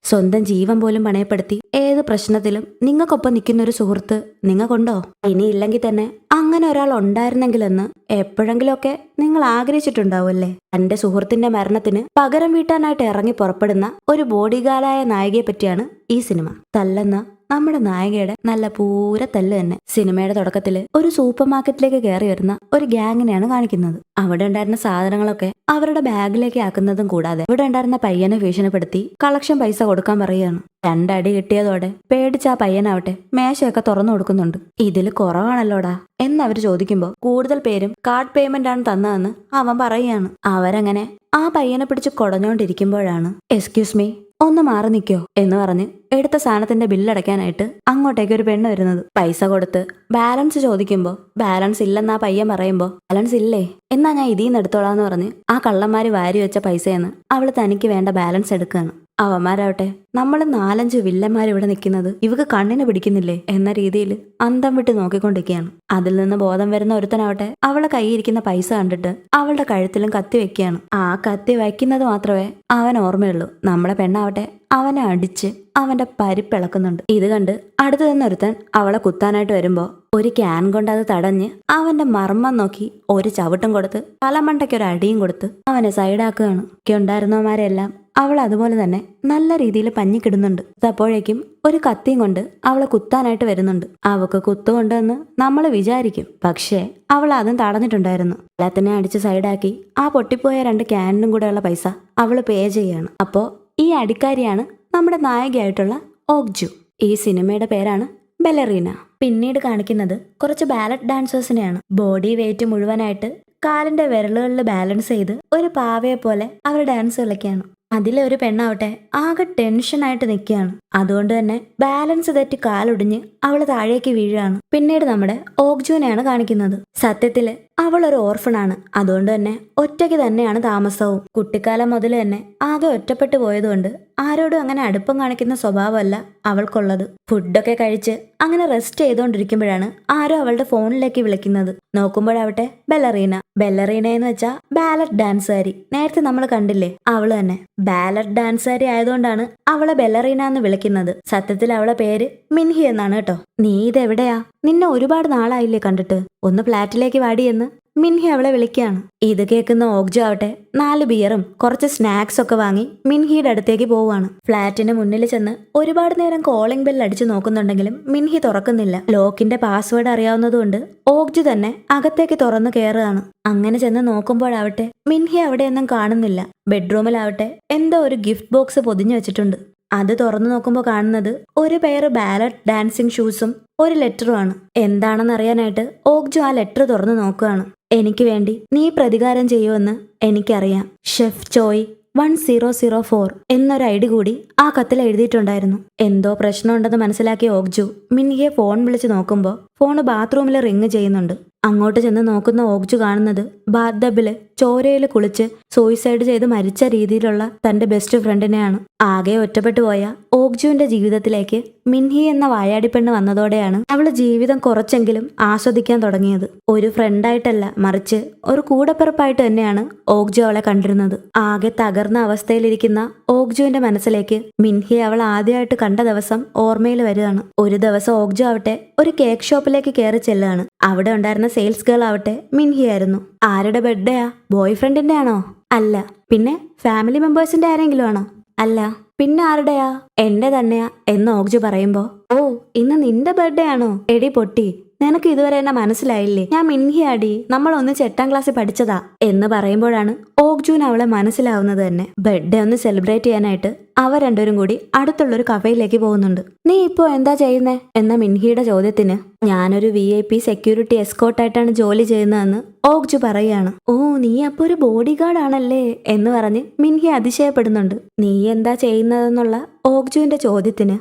സ്വന്തം ജീവൻ പോലും പണയപ്പെടുത്തി ഏത് പ്രശ്നത്തിലും നിങ്ങൾക്കൊപ്പം നിൽക്കുന്ന ഒരു സുഹൃത്ത് നിങ്ങൾക്കുണ്ടോ? ഇനിയില്ലെങ്കിൽ തന്നെ അങ്ങനെ ഒരാൾ ഉണ്ടായിരുന്നെങ്കിലെന്ന് എപ്പോഴെങ്കിലുമൊക്കെ നിങ്ങൾ ആഗ്രഹിച്ചിട്ടുണ്ടാവുമല്ലേ? തന്റെ സുഹൃത്തിന്റെ മരണത്തിന് പകരം വീട്ടാനായിട്ട് ഇറങ്ങി പുറപ്പെടുന്ന ഒരു ബോഡിഗാർഡായ നായികയെ പറ്റിയാണ് ഈ സിനിമ. തല്ലെന്ന നമ്മുടെ നായികയുടെ നല്ല പൂര തല്ല് തന്നെ. സിനിമയുടെ തുടക്കത്തില് ഒരു സൂപ്പർ മാർക്കറ്റിലേക്ക് കയറി വരുന്ന ഒരു ഗ്യാങ്ങിനെയാണ് കാണിക്കുന്നത്. അവിടെ ഉണ്ടായിരുന്ന സാധനങ്ങളൊക്കെ അവരുടെ ബാഗിലേക്ക് ആക്കുന്നതും കൂടാതെ ഇവിടെ ഉണ്ടായിരുന്ന പയ്യനെ ഭീഷണിപ്പെടുത്തി കളക്ഷൻ പൈസ കൊടുക്കാൻ പറയുകയാണ്. രണ്ടടി കിട്ടിയതോടെ പേടിച്ച ആ പയ്യനാവട്ടെ മേശയൊക്കെ തുറന്നു കൊടുക്കുന്നുണ്ട്. ഇതിൽ കുറവാണല്ലോടാ എന്നവർ ചോദിക്കുമ്പോൾ കൂടുതൽ പേരും കാർഡ് പേയ്മെന്റ് ആണ് തന്നതെന്ന് അവൻ പറയുകയാണ്. അവരങ്ങനെ ആ പയ്യനെ പിടിച്ച് കൊടഞ്ഞോണ്ടിരിക്കുമ്പോഴാണ് എക്സ്ക്യൂസ് മീ ഒന്ന് മാറി നിൽക്കോ എന്ന് പറഞ്ഞ് എടുത്ത സാധനത്തിന്റെ ബില്ലടയ്ക്കാനായിട്ട് അങ്ങോട്ടേക്ക് ഒരു പെണ്ണ് വരുന്നത്. പൈസ കൊടുത്ത് ബാലൻസ് ചോദിക്കുമ്പോൾ ബാലൻസ് ഇല്ലെന്നാ പയ്യൻ പറയുമ്പോൾ ബാലൻസ് ഇല്ലേ എന്നാ ഞാൻ ഇതിന്ന് എടുത്തോളാന്ന് പറഞ്ഞ് ആ കള്ളന്മാര് വാരി വെച്ച പൈസയെന്ന് അവള് തനിക്ക് വേണ്ട ബാലൻസ് എടുക്കുകയാണ്. അവന്മാരാവട്ടെ നമ്മൾ 4-5 വില്ലന്മാർ ഇവിടെ നിൽക്കുന്നത് ഇവക്ക് കണ്ണിന് പിടിക്കുന്നില്ലേ എന്ന രീതിയിൽ അന്തം വിട്ട് നോക്കിക്കൊണ്ടിരിക്കുകയാണ്. അതിൽ നിന്ന് ബോധം വരുന്ന ഒരുത്തനാവട്ടെ അവളെ കൈയിരിക്കുന്ന പൈസ കണ്ടിട്ട് അവളുടെ കഴുത്തിലും കത്തി വെക്കുകയാണ്. ആ കത്തി വയ്ക്കുന്നത് മാത്രമേ അവൻ ഓർമ്മയുള്ളൂ. നമ്മളെ പെണ്ണാവട്ടെ അവനെ അടിച്ച് അവന്റെ പരിപ്പിളക്കുന്നുണ്ട്. ഇത് കണ്ട് അടുത്തു നിന്നൊരുത്തൻ അവളെ കുത്താനായിട്ട് വരുമ്പോ ഒരു ക്യാൻ കൊണ്ട് അത് തടഞ്ഞ് അവന്റെ മർമ്മം നോക്കി ഒരു ചവിട്ടും കൊടുത്ത് തലമണ്ടയ്ക്ക് ഒരു അടിയും കൊടുത്ത് അവനെ സൈഡാക്കുകയാണ്. ഒക്കെ ഉണ്ടായിരുന്നവന്മാരെല്ലാം അവൾ അതുപോലെ തന്നെ നല്ല രീതിയിൽ പഞ്ഞിക്കിടുന്നുണ്ട്. അപ്പോഴേക്കും ഒരു കത്തിയും കൊണ്ട് അവളെ കുത്താനായിട്ട് വരുന്നുണ്ട്. അവക്ക് കുത്തുകൊണ്ടെന്ന് നമ്മൾ വിചാരിക്കും, പക്ഷേ അവൾ അതും തടഞ്ഞിട്ടുണ്ടായിരുന്നു. എല്ലാത്തിനെ അടിച്ച് സൈഡാക്കി ആ പൊട്ടിപ്പോയ 2 ക്യാനിനും കൂടെയുള്ള പൈസ അവള് പേ ചെയ്യാണ്. അപ്പോ ഈ അടിക്കാരിയാണ് നമ്മുടെ നായികയായിട്ടുള്ള ഓഗ്ജു. ഈ സിനിമയുടെ പേരാണ് ബെലറീന. പിന്നീട് കാണിക്കുന്നത് കുറച്ച് ബാലറ്റ് ഡാൻസേഴ്സിനെയാണ്. ബോഡി വെയിറ്റ് മുഴുവനായിട്ട് കാലിന്റെ വിരലുകളിൽ ബാലൻസ് ചെയ്ത് ഒരു പാവയെ പോലെ അവർ ഡാൻസ് കളിക്കുകയാണ്. അതിലെ ഒരു പെണ്ണാവട്ടെ ആകെ ടെൻഷനായിട്ട് നിൽക്കുകയാണ്. അതുകൊണ്ട് തന്നെ ബാലൻസ് തെറ്റി കാലൊടിഞ്ഞ് അവള് താഴേക്ക് വീഴുകയാണ്. പിന്നീട് നമ്മുടെ ഓഗ്ജുവിനെയാണ് കാണിക്കുന്നത്. സത്യത്തില് അവൾ ഒരു ഓർഫണാണ്. അതുകൊണ്ട് തന്നെ ഒറ്റയ്ക്ക് തന്നെയാണ് താമസവും. കുട്ടിക്കാലം മുതൽ തന്നെ ആകെ ഒറ്റപ്പെട്ടു പോയതുകൊണ്ട് ആരോടും അങ്ങനെ അടുപ്പം കാണിക്കുന്ന സ്വഭാവമല്ല അവൾക്കുള്ളത്. ഫുഡൊക്കെ കഴിച്ച് അങ്ങനെ റെസ്റ്റ് ചെയ്തുകൊണ്ടിരിക്കുമ്പോഴാണ് ആരോ അവളുടെ ഫോണിലേക്ക് വിളിക്കുന്നത്. നോക്കുമ്പോഴാവട്ടെ ബെല്ലറീന എന്ന് വെച്ചാ ബാലറ്റ് ഡാൻസുകാരി. നേരത്തെ നമ്മൾ കണ്ടില്ലേ, അവള് തന്നെ. ബാലറ്റ് ഡാൻസുകാരി ആയതുകൊണ്ടാണ് അവളെ ബെല്ലറീന എന്ന് വിളിക്കുന്നത്. സത്യത്തിൽ അവളെ പേര് മിൻഹി എന്നാണ് കേട്ടോ. നീ ഇതെവിടെയാ? നിന്നെ ഒരുപാട് നാളായില്ലേ കണ്ടിട്ട്, ഒന്ന് ഫ്ലാറ്റിലേക്ക് വാടിയെന്ന് മിൻഹി അവളെ വിളിക്കുകയാണ്. ഇത് കേൾക്കുന്ന ഓഗ്ജു ആവട്ടെ 4 ബിയറും കുറച്ച് സ്നാക്സ് ഒക്കെ വാങ്ങി മിൻഹിയുടെ അടുത്തേക്ക് പോവുകയാണ്. ഫ്ലാറ്റിന് മുന്നിൽ ചെന്ന് ഒരുപാട് നേരം കോളിംഗ് ബെൽ അടിച്ചു നോക്കുന്നുണ്ടെങ്കിലും മിൻഹി തുറക്കുന്നില്ല. ലോക്കിന്റെ പാസ്വേഡ് അറിയാവുന്നതുകൊണ്ട് ഓഗ്ജു തന്നെ അകത്തേക്ക് തുറന്നു കയറുകയാണ്. അങ്ങനെ ചെന്ന് നോക്കുമ്പോഴാവട്ടെ മിൻഹി അവിടെയൊന്നും കാണുന്നില്ല. ബെഡ്റൂമിലാവട്ടെ എന്തോ ഒരു ഗിഫ്റ്റ് ബോക്സ് പൊതിഞ്ഞു വെച്ചിട്ടുണ്ട്. അത് തുറന്നു നോക്കുമ്പോൾ കാണുന്നത് ഒരു പെയർ ബാലറ്റ് ഡാൻസിങ് ഷൂസും ഒരു ലെറ്ററുമാണ്. എന്താണെന്ന് അറിയാനായിട്ട് ഓഗ്ജു ആ ലെറ്റർ തുറന്നു നോക്കുകയാണ്. എനിക്ക് വേണ്ടി നീ പ്രതികാരം ചെയ്യുമെന്ന് എനിക്കറിയാം. ഷെഫ് ചോയ് 1004 എന്നൊരു ഐഡി കൂടി ആ കത്തിൽ എഴുതിയിട്ടുണ്ടായിരുന്നു. എന്തോ പ്രശ്നമുണ്ടെന്ന് മനസ്സിലാക്കിയ ഓഗ്ജു മിൻഹിയെ ഫോൺ വിളിച്ച് നോക്കുമ്പോൾ ഫോണ് ബാത്റൂമിൽ റിങ് ചെയ്യുന്നുണ്ട്. അങ്ങോട്ട് ചെന്ന് നോക്കുന്ന ഓഗ്ജു കാണുന്നത് ബാത്ടബില് ചോരയിൽ കുളിച്ച് സൂയിസൈഡ് ചെയ്ത് മരിച്ച രീതിയിലുള്ള തന്റെ ബെസ്റ്റ് ഫ്രണ്ടിനെയാണ്. ആകെ ഒറ്റപ്പെട്ടു പോയ ഓഗ്ജുവിന്റെ ജീവിതത്തിലേക്ക് മിൻഹി എന്ന വായാടിപ്പെണ്ണ് വന്നതോടെയാണ് അവള് ജീവിതം കുറച്ചെങ്കിലും ആസ്വദിക്കാൻ തുടങ്ങിയത്. ഒരു ഫ്രണ്ടായിട്ടല്ല, മറിച്ച് ഒരു കൂടപ്പിറപ്പായിട്ട് തന്നെയാണ് ഓഗ്ജു അവളെ കണ്ടിരുന്നത്. ആകെ തകർന്ന അവസ്ഥയിലിരിക്കുന്ന ഓഗ്ജുവിന്റെ മനസ്സിലേക്ക് മിൻഹിയെ അവൾ ആദ്യമായിട്ട് കണ്ട ദിവസം ഓർമ്മയിൽ വരികയാണ്. ഒരു ദിവസം ഓഗ്ജു ആവട്ടെ ഒരു കേക്ക് ഷോപ്പിലേക്ക് കയറി ചെല്ലുകയാണ്. അവിടെ ഉണ്ടായിരുന്ന സെയിൽസ് ഗേൾ ആവട്ടെ മിൻഹി ആയിരുന്നു. ആരുടെ ബർത്ത്ഡേയാ? ബോയ് ഫ്രണ്ടിന്റെ ആണോ? അല്ല. പിന്നെ ഫാമിലി മെമ്പേഴ്സിന്റെ ആരെങ്കിലും ആണോ? അല്ല. പിന്നെ ആരുടെയാ? എന്റെ തന്നെയാ എന്ന് ഓഗ്ജു പറയുമ്പോ, ഓ ഇന്ന് നിന്റെ ബർത്ത്ഡേ ആണോ? എടി പൊട്ടി, നിനക്ക് ഇതുവരെ എന്നെ മനസ്സിലായില്ലേ? ഞാൻ മിൻഹി ആടി, നമ്മൾ ഒന്നിച്ച് 8ാം ക്ലാസ്സിൽ പഠിച്ചതാ എന്ന് പറയുമ്പോഴാണ് ഓഗ്ജുവിന് അവളെ മനസ്സിലാവുന്നത് തന്നെ. ബർത്ത്ഡേ ഒന്ന് സെലിബ്രേറ്റ് ചെയ്യാനായിട്ട് അവർ രണ്ടുപേരും കൂടി അടുത്തുള്ളൊരു കഫേയിലേക്ക് പോകുന്നുണ്ട്. നീ ഇപ്പോ എന്താ ചെയ്യുന്നേ എന്ന മിൻഹിയുടെ ചോദ്യത്തിന് ഞാനൊരു VIP സെക്യൂരിറ്റി എസ്കോർട്ടായിട്ടാണ് ജോലി ചെയ്യുന്നതെന്ന് ഓഗ്ജു പറയാണ്. ഓ നീ അപ്പൊ ഒരു ബോഡി ഗാർഡ് ആണല്ലേ എന്ന് പറഞ്ഞ് മിൻഹി അതിശയപ്പെടുന്നുണ്ട്. നീ എന്താ ചെയ്യുന്നതെന്നുള്ള ഓഗ്ജുവിന്റെ ചോദ്യത്തിന്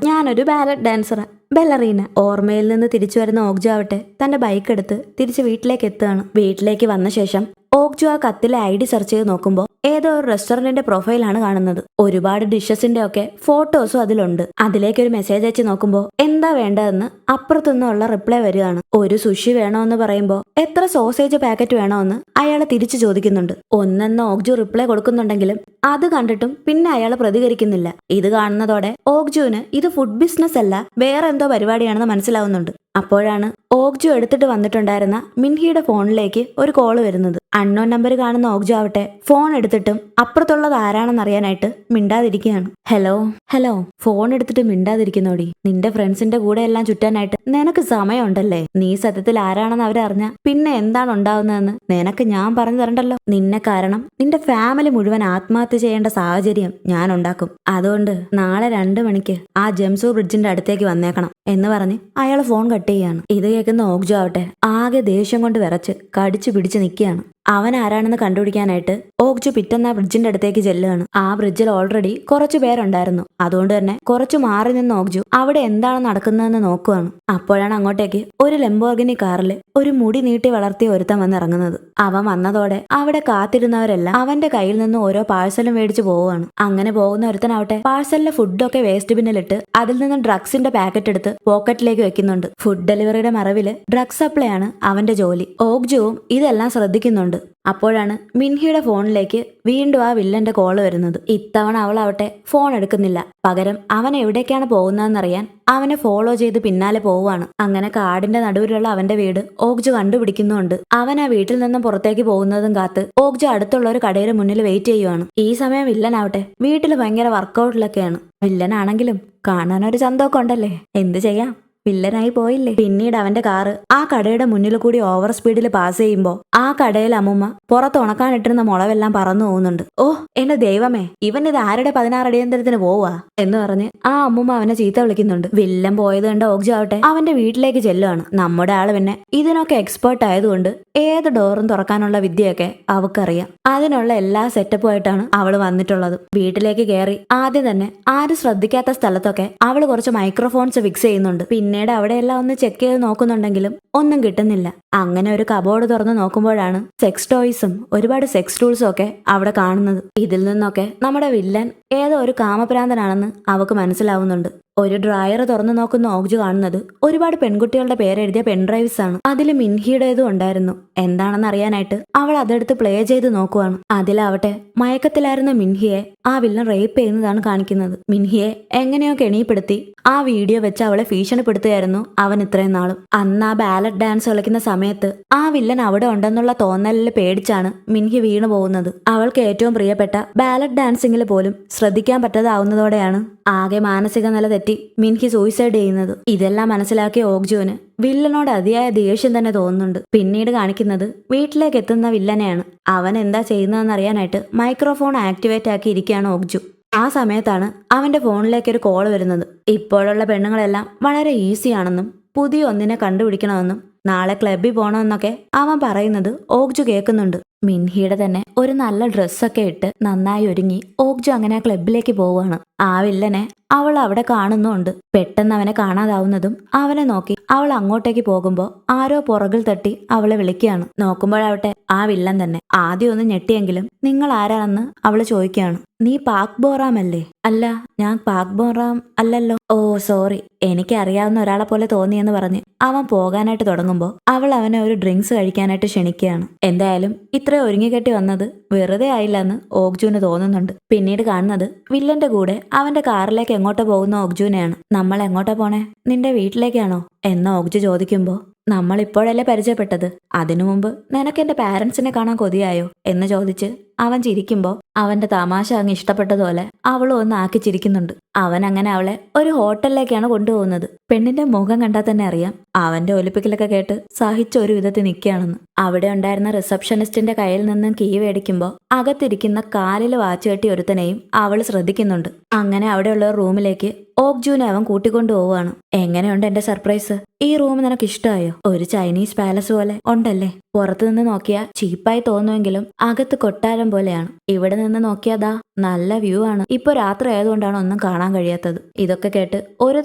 ഞാനൊരു ബാലറ്റ് ഡാൻസറാ, ബെല്ലറീന. ഓർമ്മയിൽ നിന്ന് തിരിച്ചു വരുന്ന ഓഗ്ജു ആവട്ടെ തന്റെ ബൈക്ക് എടുത്ത് തിരിച്ച് വീട്ടിലേക്ക് എത്തുകയാണ്. വീട്ടിലേക്ക് വന്ന ശേഷം ഓക്ജു ആ കത്തിലെ ID സെർച്ച് ചെയ്ത് നോക്കുമ്പോൾ ഏതോ ഒരു റെസ്റ്റോറന്റിന്റെ പ്രൊഫൈലാണ് കാണുന്നത്. ഒരുപാട് ഡിഷസിന്റെ ഒക്കെ ഫോട്ടോസും അതിലുണ്ട്. അതിലേക്ക് ഒരു മെസ്സേജ് അയച്ച് നോക്കുമ്പോൾ എന്താ വേണ്ടതെന്ന് അപ്പുറത്തുനിന്നുള്ള റിപ്ലൈ വരികയാണ്. ഒരു സുഷി വേണോന്ന് പറയുമ്പോൾ എത്ര സോസേജ് പാക്കറ്റ് വേണോന്ന് അയാൾ തിരിച്ചു ചോദിക്കുന്നുണ്ട്. ഒന്നെന്ന് ഓക്ജു റിപ്ലൈ കൊടുക്കുന്നുണ്ടെങ്കിലും അത് കണ്ടിട്ടും പിന്നെ അയാൾ പ്രതികരിക്കുന്നില്ല. ഇത് കാണുന്നതോടെ ഓക്ജുവിന് ഇത് ഫുഡ് ബിസിനസ് അല്ല, വേറെ എന്തോ പരിപാടിയാണെന്ന് മനസ്സിലാവുന്നുണ്ട്. അപ്പോഴാണ് ഓക്ജു എടുത്തിട്ട് വന്നിട്ടുണ്ടായിരുന്ന മിൻഹിയുടെ ഫോണിലേക്ക് ഒരു കോള് വരുന്നത്. അൺനോൺ നമ്പർ കാണുന്ന ഓക്ജു ആവട്ടെ ഫോൺ എടുത്തിട്ടും അപ്പുറത്തുള്ളത് ആരാണെന്ന് അറിയാനായിട്ട് മിണ്ടാതിരിക്കുകയാണ്. ഹലോ ഹലോ, ഫോൺ എടുത്തിട്ട് മിണ്ടാതിരിക്കുന്നോടി. നിന്റെ ഫ്രണ്ട്സിന്റെ കൂടെ എല്ലാം ചുറ്റാനായിട്ട് നിനക്ക് സമയമുണ്ടല്ലേ? നീ സത്യത്തിൽ ആരാണെന്ന് അവരറിഞ്ഞ പിന്നെ എന്താണ് ഉണ്ടാവുന്നതെന്ന് നിനക്ക് ഞാൻ പറഞ്ഞു തരണ്ടല്ലോ. നിന്നെ കാരണം നിന്റെ ഫാമിലി മുഴുവൻ ആത്മഹത്യ ചെയ്യേണ്ട സാഹചര്യം ഞാൻ ഉണ്ടാക്കും. അതുകൊണ്ട് നാളെ 2 മണിക്ക് ആ ജംസു ബ്രിഡ്ജിന്റെ അടുത്തേക്ക് വന്നേക്കണം എന്ന് പറഞ്ഞ് അയാൾ ഫോൺ കട്ട് ചെയ്യാണ്. ഇത് കേൾക്കുന്ന ഓക്ജു ആവട്ടെ ആകെ ദേഷ്യം കൊണ്ട് വിറച്ച് കടിച്ചു പിടിച്ച് നിൽക്കുകയാണ്. അവൻ ആരാണെന്ന് കണ്ടുപിടിക്കാനായിട്ട് ഓക്ജു പിറ്റന്ന ബ്രിഡ്ജിന്റെ അടുത്തേക്ക് ചെല്ലുകയാണ്. ആ ബ്രിഡ്ജിൽ ഓൾറെഡി കുറച്ചു പേരുണ്ടായിരുന്നു. അതുകൊണ്ട് തന്നെ കുറച്ചു മാറി നിന്ന് ഓക്ജു അവിടെ എന്താണ് നടക്കുന്നതെന്ന് നോക്കുവാണ്. അപ്പോഴാണ് അങ്ങോട്ടേക്ക് ഒരു ലംബോർഗിനി കാറിൽ ഒരു മുടി നീട്ടി വളർത്തിയ ഒരുത്തൻ വന്നിറങ്ങുന്നത്. അവൻ വന്നതോടെ അവിടെ കാത്തിരുന്നവരെല്ലാം അവന്റെ കയ്യിൽ നിന്ന് ഓരോ പാഴ്സലും മേടിച്ചു പോവുകയാണ്. അങ്ങനെ പോകുന്ന ഒരുത്തനാവട്ടെ പാഴ്സലിലെ ഫുഡൊക്കെ വേസ്റ്റ് ബിന്നിലിട്ട് അതിൽ നിന്ന് ഡ്രഗ്സിന്റെ പാക്കറ്റ് എടുത്ത് പോക്കറ്റിലേക്ക് വെക്കുന്നുണ്ട്. ഫുഡ് ഡെലിവറിയുടെ മറവില് ഡ്രഗ്സ് സപ്ലൈ ആണ് അവന്റെ ജോലി. ഓക്ജുവും ഇതെല്ലാം ശ്രദ്ധിക്കുന്നുണ്ട്. അപ്പോഴാണ് മിൻഹിയുടെ ഫോണിലേക്ക് വീണ്ടും ആ വില്ലന്റെ കോള് വരുന്നത്. ഇത്തവണ അവളാവട്ടെ ഫോൺ എടുക്കുന്നില്ല. പകരം അവൻ എവിടേക്കാണ് പോകുന്നതെന്നറിയാൻ അവനെ ഫോളോ ചെയ്ത് പിന്നാലെ പോവുകയാണ്. അങ്ങനെ കാടിന്റെ നടുവിലുള്ള അവന്റെ വീട് ഓക്ജു കണ്ടുപിടിക്കുന്നുണ്ട്. അവൻ ആ വീട്ടിൽ നിന്നും പുറത്തേക്ക് പോകുന്നതും കാത്ത് ഓക്ജു അടുത്തുള്ള ഒരു കടയുടെ മുന്നിൽ വെയിറ്റ് ചെയ്യുവാണ്. ഈ സമയം വില്ലനാവട്ടെ വീട്ടിൽ ഭയങ്കര വർക്കൗട്ടിലൊക്കെയാണ്. വില്ലനാണെങ്കിലും കാണാനൊരു ചന്തമൊക്കെ ഉണ്ടല്ലേ, എന്ത് ചെയ്യാം, വില്ലനായി പോയില്ലേ. പിന്നീട് അവന്റെ കാറ് ആ കടയുടെ മുന്നിൽ കൂടി ഓവർ സ്പീഡിൽ പാസ് ചെയ്യുമ്പോ ആ കടയിൽ അമ്മുമ്മ പുറത്ത് ഉണക്കാനിട്ടിരുന്ന മുളവെല്ലാം പറന്നു പോകുന്നുണ്ട്. ഓ എന്റെ ദൈവമേ, ഇവൻ ഇത് ആരുടെ 16 അടിയന്തരത്തിന് പോവാ എന്ന് പറഞ്ഞ് ആ അമ്മുമ്മ അവനെ ചീത്ത വിളിക്കുന്നുണ്ട്. വില്ലൻ പോയത് കണ്ട ഓക്ജു ആവട്ടെ അവന്റെ വീട്ടിലേക്ക് ചെല്ലുകയാണ്. നമ്മുടെ ആള് പിന്നെ ഇതിനൊക്കെ എക്സ്പേർട്ട് ആയതുകൊണ്ട് ഏത് ഡോറും തുറക്കാനുള്ള വിദ്യയൊക്കെ അവക്കറിയാം. അതിനുള്ള എല്ലാ സെറ്റപ്പുമായിട്ടാണ് അവള് വന്നിട്ടുള്ളത്. വീട്ടിലേക്ക് കയറി ആദ്യം തന്നെ ആരും ശ്രദ്ധിക്കാത്ത സ്ഥലത്തൊക്കെ അവള് കുറച്ച് മൈക്രോഫോൺസ് ഫിക്സ് ചെയ്യുന്നുണ്ട്. പിന്നീട് അവിടെയെല്ലാം ഒന്ന് ചെക്ക് ചെയ്ത് നോക്കുന്നുണ്ടെങ്കിലും ഒന്നും കിട്ടുന്നില്ല. അങ്ങനെ ഒരു കബോർഡ് തുറന്ന് നോക്കുമ്പോഴാണ് സെക്സ് ടോയ്സും ഒരുപാട് സെക്സ് ടൂൾസും ഒക്കെ അവിടെ കാണുന്നത്. ഇതിൽ നിന്നൊക്കെ നമ്മുടെ വില്ലൻ ഏതോ ഒരു കാമപ്രാന്തനാണെന്ന് അവക്ക് മനസ്സിലാവുന്നുണ്ട്. ഒരു ഡ്രയർ തുറന്നു നോക്കുന്ന ഓക്ജു കാണുന്നത് ഒരുപാട് പെൺകുട്ടികളുടെ പേരെഴുതിയ പെൻഡ്രൈവ്സ് ആണ്. അതിൽ മിൻഹിയുടേതും ഉണ്ടായിരുന്നു. എന്താണെന്ന് അറിയാനായിട്ട് അവൾ അതെടുത്ത് പ്ലേ ചെയ്ത് നോക്കുവാണ്. അതിലാവട്ടെ മയക്കത്തിലായിരുന്ന മിൻഹിയെ ആ വില്ലൻ റേപ്പ് ചെയ്യുന്നതാണ് കാണിക്കുന്നത്. മിൻഹിയെ എങ്ങനെയോ കെണിപ്പെടുത്തി ആ വീഡിയോ വെച്ച് അവളെ ഭീഷണിപ്പെടുത്തുകയായിരുന്നു അവൻ ഇത്രയും നാളും. അന്ന് ആ ബാലറ്റ് ഡാൻസ് കളിക്കുന്ന സമയത്ത് ആ വില്ലൻ അവിടെ ഉണ്ടെന്നുള്ള തോന്നലിൽ പേടിച്ചാണ് മിൻഹി വീണു പോകുന്നത്. അവൾക്ക് ഏറ്റവും പ്രിയപ്പെട്ട ബാലറ്റ് ഡാൻസിങ്ങിൽ പോലും ശ്രദ്ധിക്കാൻ പറ്റാതാവുന്നതോടെയാണ് ആകെ മാനസിക നില തെറ്റി മിൻഹി സൂയിസൈഡ് ചെയ്യുന്നത്. ഇതെല്ലാം മനസ്സിലാക്കിയ ഓക്ജുവിന് വില്ലനോട് അതിയായ ദേഷ്യം തന്നെ തോന്നുന്നുണ്ട്. പിന്നീട് കാണിക്കുന്നത് വീട്ടിലേക്ക് എത്തുന്ന വില്ലനെയാണ്. അവൻ എന്താ ചെയ്യുന്നതെന്ന് അറിയാനായിട്ട് മൈക്രോഫോൺ ആക്ടിവേറ്റ് ആക്കി ഇരിക്കുകയാണ് ഓക്ജു. ആ സമയത്താണ് അവന്റെ ഫോണിലേക്ക് ഒരു കോൾ വരുന്നത്. ഇപ്പോഴുള്ള പെണ്ണുങ്ങളെല്ലാം വളരെ ഈസി ആണെന്നും പുതിയ ഒന്നിനെ കണ്ടുപിടിക്കണമെന്നും നാളെ ക്ലബ്ബിൽ പോകണമെന്നൊക്കെ അവൻ പറയുന്നത് ഓക്ജു കേൾക്കുന്നുണ്ട്. മിൻഹിയുടെ തന്നെ ഒരു നല്ല ഡ്രസ്സൊക്കെ ഇട്ട് നന്നായി ഒരുങ്ങി ഓക്ജു അങ്ങനെ ആ ക്ലബിലേക്ക് പോവുകയാണ്. ആ വില്ലനെ അവൾ അവിടെ കാണുന്നുണ്ട്. പെട്ടെന്ന് അവനെ കാണാതാവുന്നതും അവനെ നോക്കി അവൾ അങ്ങോട്ടേക്ക് പോകുമ്പോൾ ആരോ പുറകിൽ തട്ടി അവളെ വിളിക്കുകയാണ്. നോക്കുമ്പോഴാവട്ടെ ആ വില്ലൻ തന്നെ. ആദ്യം ഒന്ന് ഞെട്ടിയെങ്കിലും നിങ്ങൾ ആരാണെന്ന് അവള് ചോദിക്കുകയാണ്. നീ പാക് ബോറാം അല്ലേ? അല്ല, ഞാൻ പാക് ബോറാം അല്ലല്ലോ. ഓ സോറി, എനിക്ക് അറിയാവുന്ന ഒരാളെ പോലെ തോന്നിയെന്ന് പറഞ്ഞ് അവൻ പോകാനായിട്ട് തുടങ്ങുമ്പോൾ അവൾ അവനെ ഒരു ഡ്രിങ്ക്സ് കഴിക്കാനായിട്ട് ക്ഷണിക്കുകയാണ്. എന്തായാലും ഇത്ര ഒരുങ്ങിക്കെട്ടി വന്നത് വെറുതെ ആയില്ലെന്ന് ഓക്ജുവിന് തോന്നുന്നുണ്ട്. പിന്നീട് കാണുന്നത് വില്ലന്റെ കൂടെ അവന്റെ കാറിലേക്ക് എങ്ങോട്ടോ പോകുന്ന ഓക്ജുവിനെയാണ്. നമ്മൾ എങ്ങോട്ടാ പോണേ? നിന്റെ വീട്ടിലേക്കാണോ എന്ന് ഓക്ജു ചോദിക്കുമ്പോ നമ്മൾ ഇപ്പോഴല്ലേ പരിചയപ്പെട്ടത്, അതിനു മുമ്പ് നിനക്ക് എന്റെ പാരന്റ്സിനെ കാണാൻ കൊതിയായോ എന്ന് ചോദിച്ച് അവൻ ചിരിക്കുമ്പോൾ അവന്റെ തമാശ അങ്ങ് ഇഷ്ടപ്പെട്ടതുപോലെ അവളും ഒന്ന് ആക്കി ചിരിക്കുന്നുണ്ട്. അവൻ അങ്ങനെ അവളെ ഒരു ഹോട്ടലിലേക്കാണ് കൊണ്ടുപോകുന്നത്. പെണ്ണിന്റെ മുഖം കണ്ടാൽ തന്നെ അറിയാം അവന്റെ ഒലിപ്പിക്കലൊക്കെ കേട്ട് സഹിച്ച ഒരു വിധത്തിൽ നിൽക്കുകയാണെന്ന്. അവിടെ ഉണ്ടായിരുന്ന റിസപ്ഷനിസ്റ്റിന്റെ കയ്യിൽ നിന്നും കീ മേടിക്കുമ്പോൾ അകത്തിരിക്കുന്ന കാലിൽ വാച്ച് കെട്ടി ഒരുത്തനെയും അവൾ ശ്രദ്ധിക്കുന്നുണ്ട്. അങ്ങനെ അവിടെയുള്ള റൂമിലേക്ക് ഓക്ജുവിനെ അവൻ കൂട്ടിക്കൊണ്ടു പോവാണ്. എങ്ങനെയുണ്ട് എന്റെ സർപ്രൈസ്? ഈ റൂം നിനക്ക് ഇഷ്ടമായോ? ഒരു ചൈനീസ് പാലസ് പോലെ ഉണ്ടല്ലേ? പുറത്തു നിന്ന് നോക്കിയാൽ ചീപ്പായി തോന്നുമെങ്കിലും അകത്ത് കൊട്ടാരം പോലെയാണ്. ഇവിടെ നിന്ന് നോക്കിയാതാ നല്ല വ്യൂ ആണ്. ഇപ്പൊ രാത്രി ആയതുകൊണ്ടാണ് ഒന്നും കാണാൻ കഴിയാത്തത്. ഇതൊക്കെ കേട്ട് ഒരു